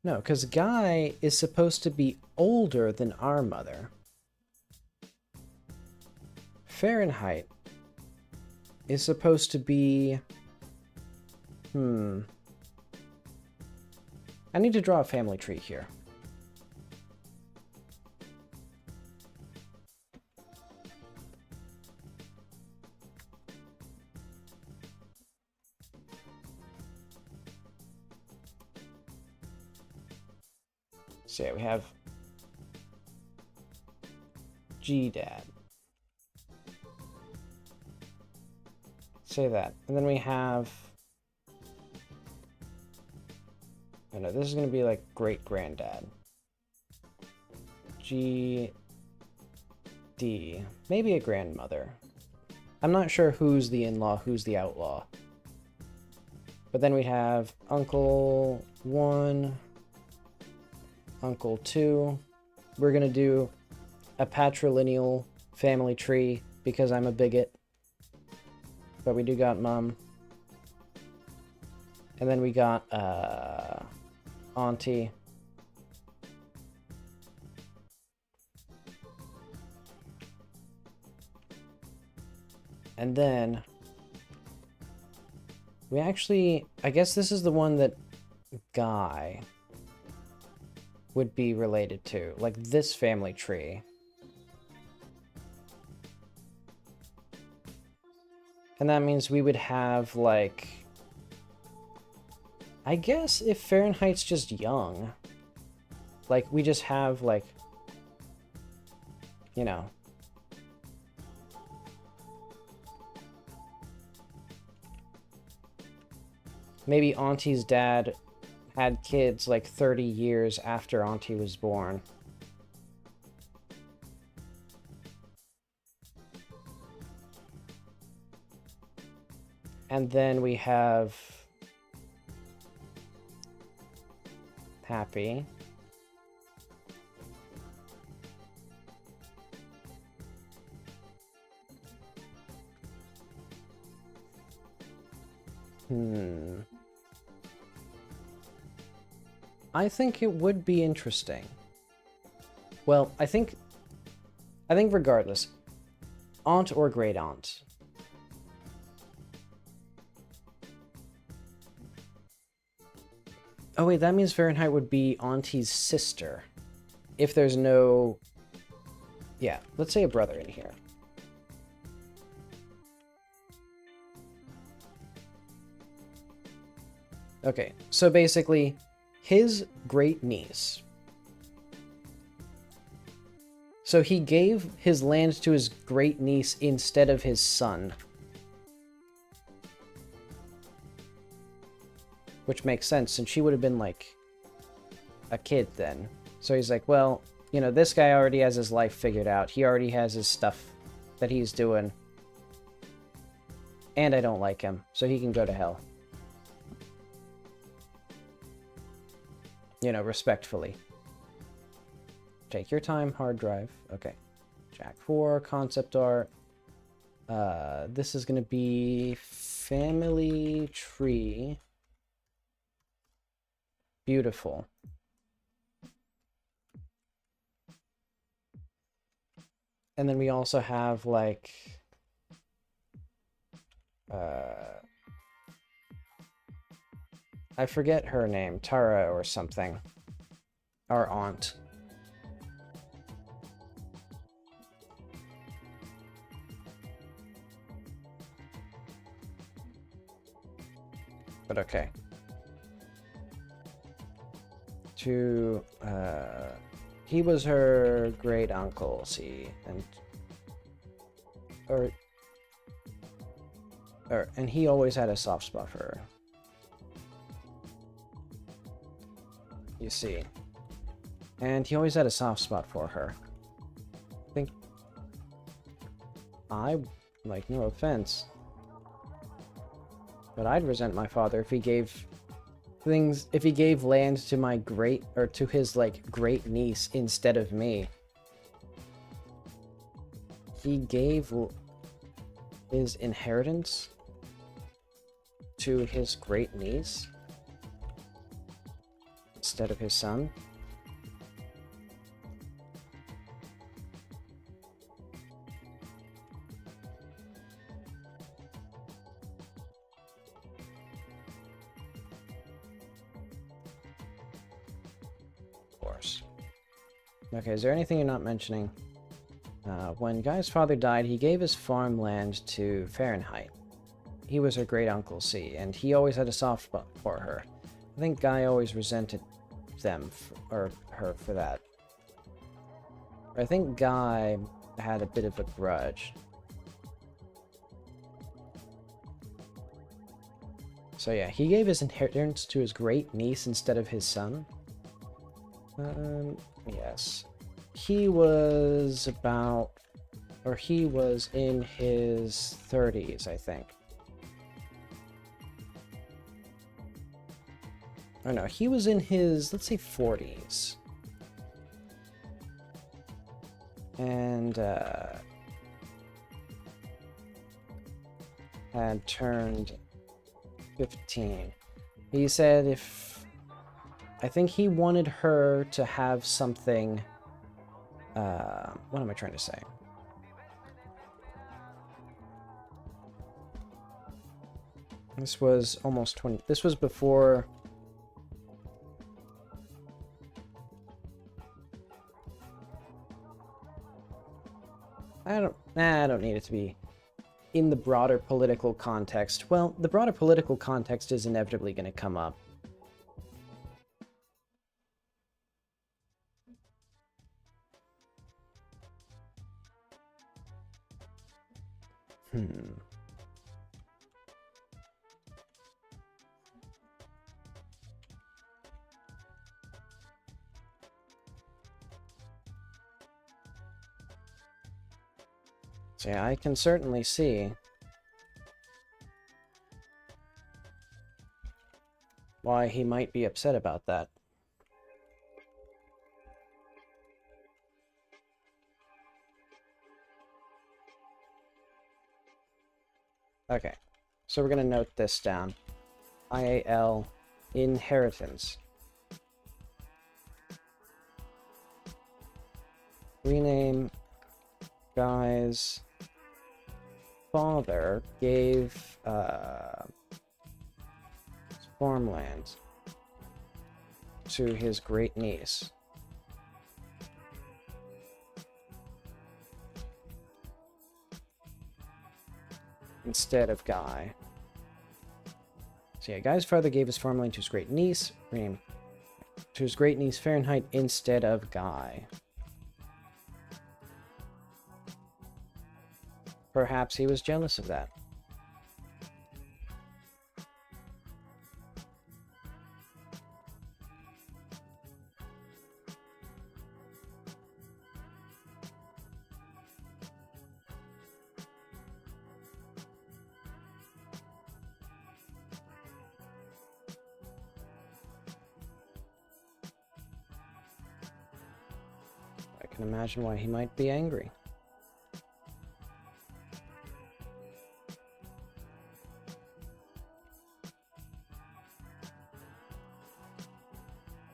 no, because Guy is supposed to be older than our mother. Fahrenheit is supposed to be... I need to draw a family tree here. So yeah, we have G dad. Say that. And then we have... Oh no, this is going to be like great-granddad. G... D. Maybe a grandmother. I'm not sure who's the in-law, who's the outlaw. But then we have Uncle 1, Uncle 2. We're going to do a patrilineal family tree because I'm a bigot. But we do got Mom. And then we got Auntie. And then we actually, I guess this is the one that Guy would be related to, like this family tree. And that means we would have like, I guess if Fahrenheit's just young, like we just have like, you know, maybe Auntie's dad had kids like 30 years after Auntie was born. And then we have Happy. I think it would be interesting. Well, I think regardless, aunt or great aunt. Oh wait, that means Fahrenheit would be Auntie's sister. If there's no... Yeah, let's say a brother in here. Okay, so basically, his great niece. So he gave his land to his great niece instead of his son. Which makes sense, since she would have been, like, a kid then. So he's like, well, you know, this guy already has his life figured out. He already has his stuff that he's doing. And I don't like him, so he can go to hell. You know, respectfully. Take your time, hard drive. Okay. Jack 4, concept art. This is going to be family tree. Beautiful. And then we also have, like, I forget her name, Tara or something. Our aunt. But okay. He was her great uncle, see, and he always had a soft spot for her. You see. And he always had a soft spot for her. I think like, no offense, but I'd resent my father if he gave land to my to his, like, great niece instead of me. He gave his inheritance to his great niece instead of his son. Okay, is there anything you're not mentioning? When Guy's father died, he gave his farmland to Fahrenheit. He was her great uncle, see, and he always had a soft spot for her. I think Guy always resented them, or her for that. I think Guy had a bit of a grudge. So yeah, he gave his inheritance to his great niece instead of his son. Yes. He was about... or he was in his 30s, I think. Oh no, he was in his, let's say, 40s. And, had turned 15. He said if... I think he wanted her to have something... what am I trying to say? This was almost 20... This was before... I don't need it to be in the broader political context. Well, the broader political context is inevitably going to come up. So yeah, I can certainly see why he might be upset about that. Okay, so we're going to note this down. IAL, inheritance. Rename. Guy's father gave farmland to his great niece. Instead of Guy. So yeah, Guy's father gave his farmland to his great niece, to his great niece Fahrenheit instead of Guy. Perhaps he was jealous of that. I can imagine why he might be angry.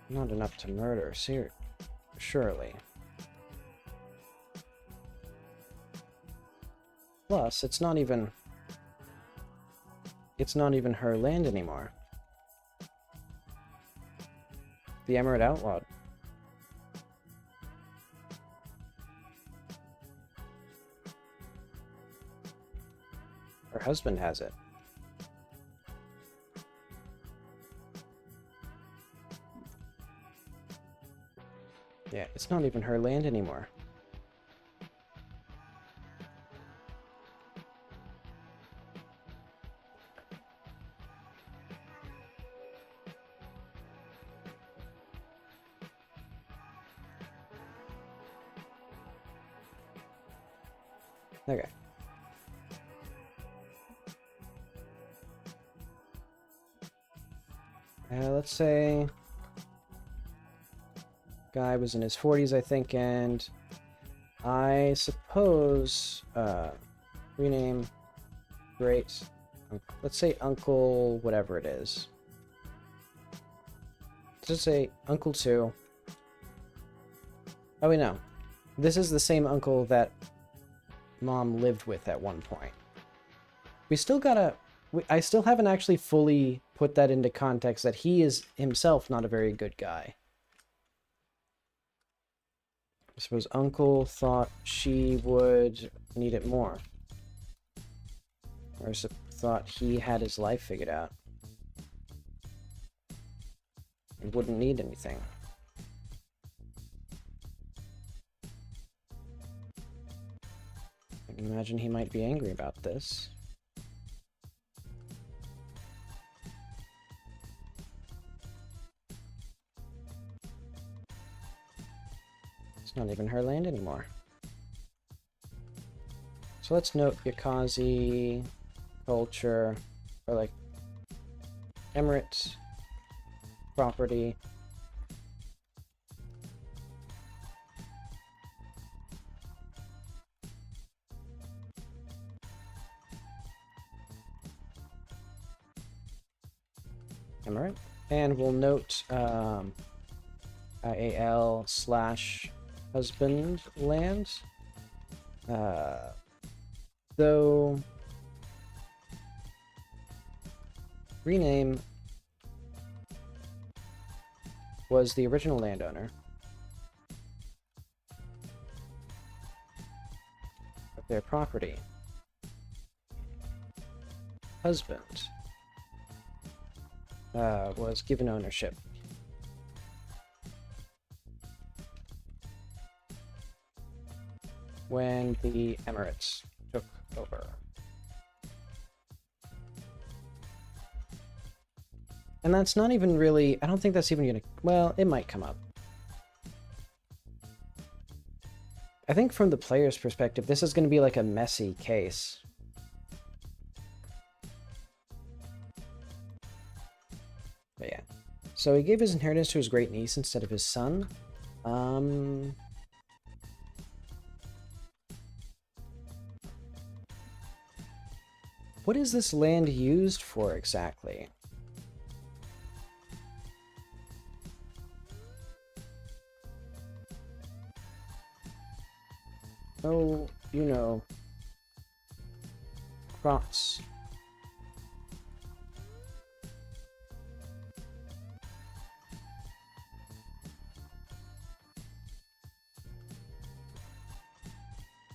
Not enough to murder, surely. Plus, it's not even her land anymore. The Emirate outlawed. Her husband has it. Yeah, it's not even her land anymore. Okay. Let's say Guy was in his 40s, I think, and I suppose rename great. Let's say Uncle whatever it is. Let's just say Uncle 2. Oh wait, no. This is the same uncle that Mom lived with at one point. We still gotta... I still haven't actually fully put that into context that he is himself not a very good guy. I suppose Uncle thought she would need it more. Or thought he had his life figured out. And wouldn't need anything. Imagine he might be angry about this. It's not even her land anymore. So let's note Yakazi, culture, or like Emirate, property. Emirate. And we'll note IAL/husband land. Though rename was the original landowner of their property. Husband was given ownership. When the Emirates took over. And that's not even really, I don't think that's even gonna, well, it might come up. I think from the player's perspective, this is gonna be like a messy case. But yeah. So he gave his inheritance to his great niece instead of his son. What is this land used for exactly? Oh, you know, crops.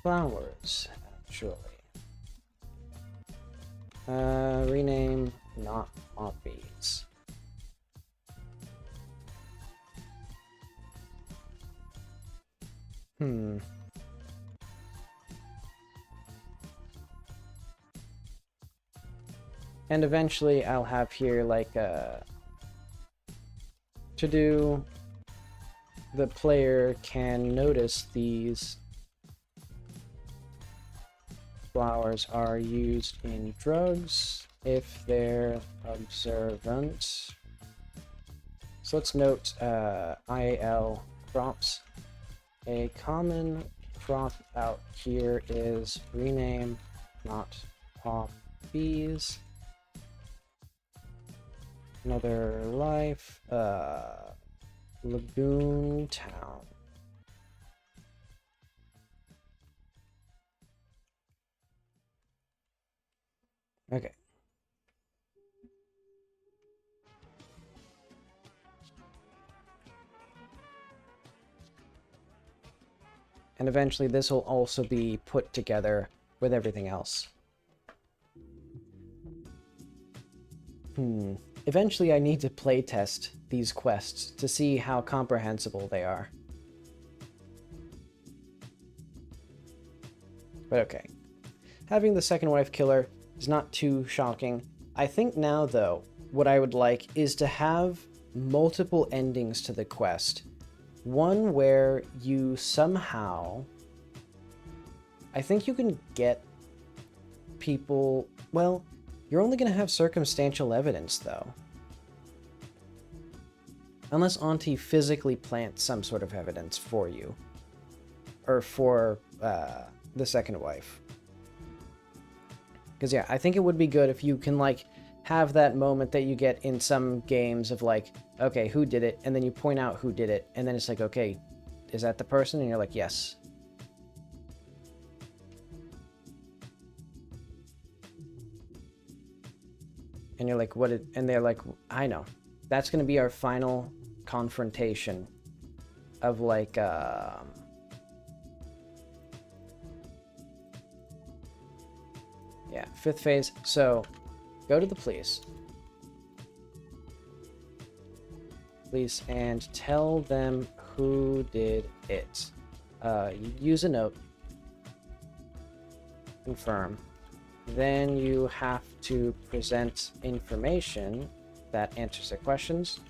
Flowers, actually. Rename not poppies. And eventually I'll have here like to do the player can notice these flowers are used in drugs if they're observant. So let's note IAL crops. A common crop out here is rename not poppies. Another life, Lagoon Town. Okay. And eventually this will also be put together with everything else. Eventually I need to playtest these quests to see how comprehensible they are. But okay. Having the second wife killer is not too shocking. I think now, though, what I would like is to have multiple endings to the quest. One where you somehow... I think you can get people... Well, you're only going to have circumstantial evidence, though. Unless Auntie physically plants some sort of evidence for you. Or for the second wife. Because, yeah, I think it would be good if you can, like, have that moment that you get in some games of, like, okay, who did it? And then you point out who did it. And then it's like, okay, is that the person? And you're like, yes. And you're like, what did... And they're like, I know. That's going to be our final confrontation of, like, yeah, 5th phase. So, go to the police. Police, and tell them who did it. Use a note. Confirm. Then you have to present information that answers their questions.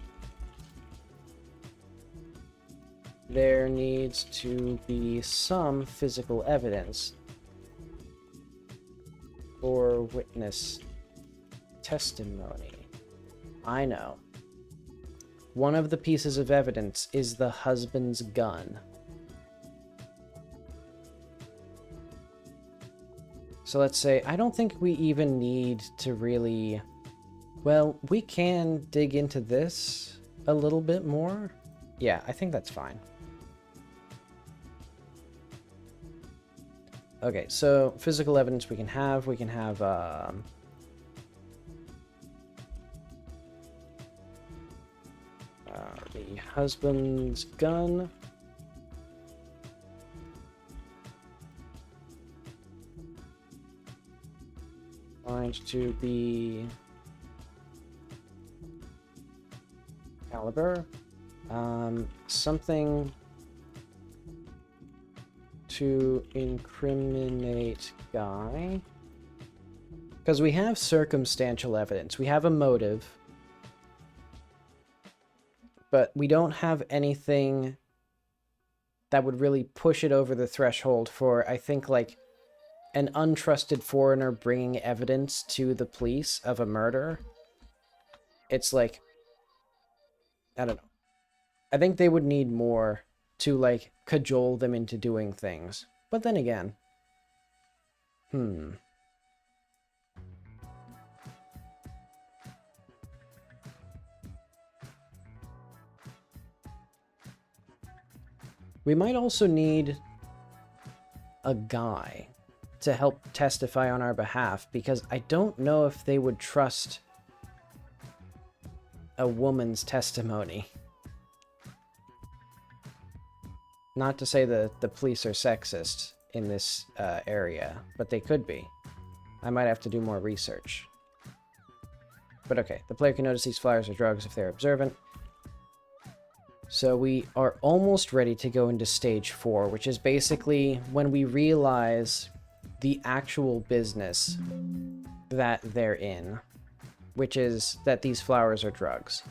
There needs to be some physical evidence or witness testimony. I know. One of the pieces of evidence is the husband's gun. So let's say, I don't think we even need to really... Well, we can dig into this a little bit more. Yeah, I think that's fine. Okay, so physical evidence we can have the husband's gun. Going to be caliber. Something to incriminate guy. Because we have circumstantial evidence. We have a motive. But we don't have anything that would really push it over the threshold for, I think, like, an untrusted foreigner bringing evidence to the police of a murder. It's like, I don't know. I think they would need more to, like, cajole them into doing things. But then again, we might also need a guy to help testify on our behalf, because I don't know if they would trust a woman's testimony. Not to say that the police are sexist in this area, but they could be. I might have to do more research. But okay, the player can notice these flyers are drugs if they're observant. So we are almost ready to go into stage 4, which is basically when we realize the actual business that they're in, which is that these flowers are drugs.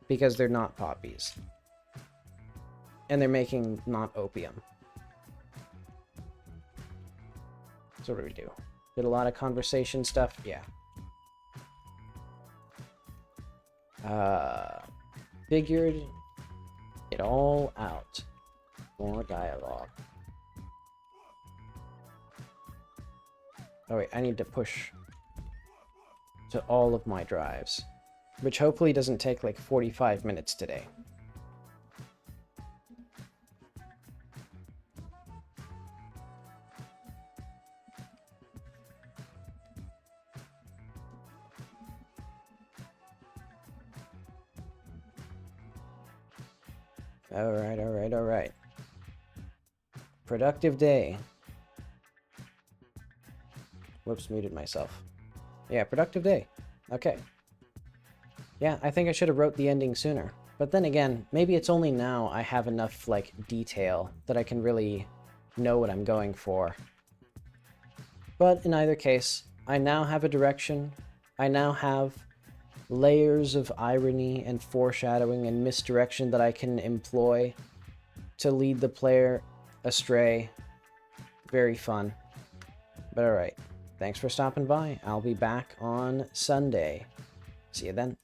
Because they're not poppies. And they're making not opium. So what do we do? Did a lot of conversation stuff? Yeah. Figured it all out. More dialogue. Oh wait, I need to push to all of my drives. Which hopefully doesn't take like 45 minutes today. Alright. Productive day. Whoops, muted myself. Yeah, productive day. Okay. Yeah, I think I should have wrote the ending sooner. But then again, maybe it's only now I have enough, like, detail that I can really know what I'm going for. But in either case, I now have a direction. I now have layers of irony and foreshadowing and misdirection that I can employ to lead the player astray. Very fun. But alright, thanks for stopping by. I'll be back on Sunday. See you then.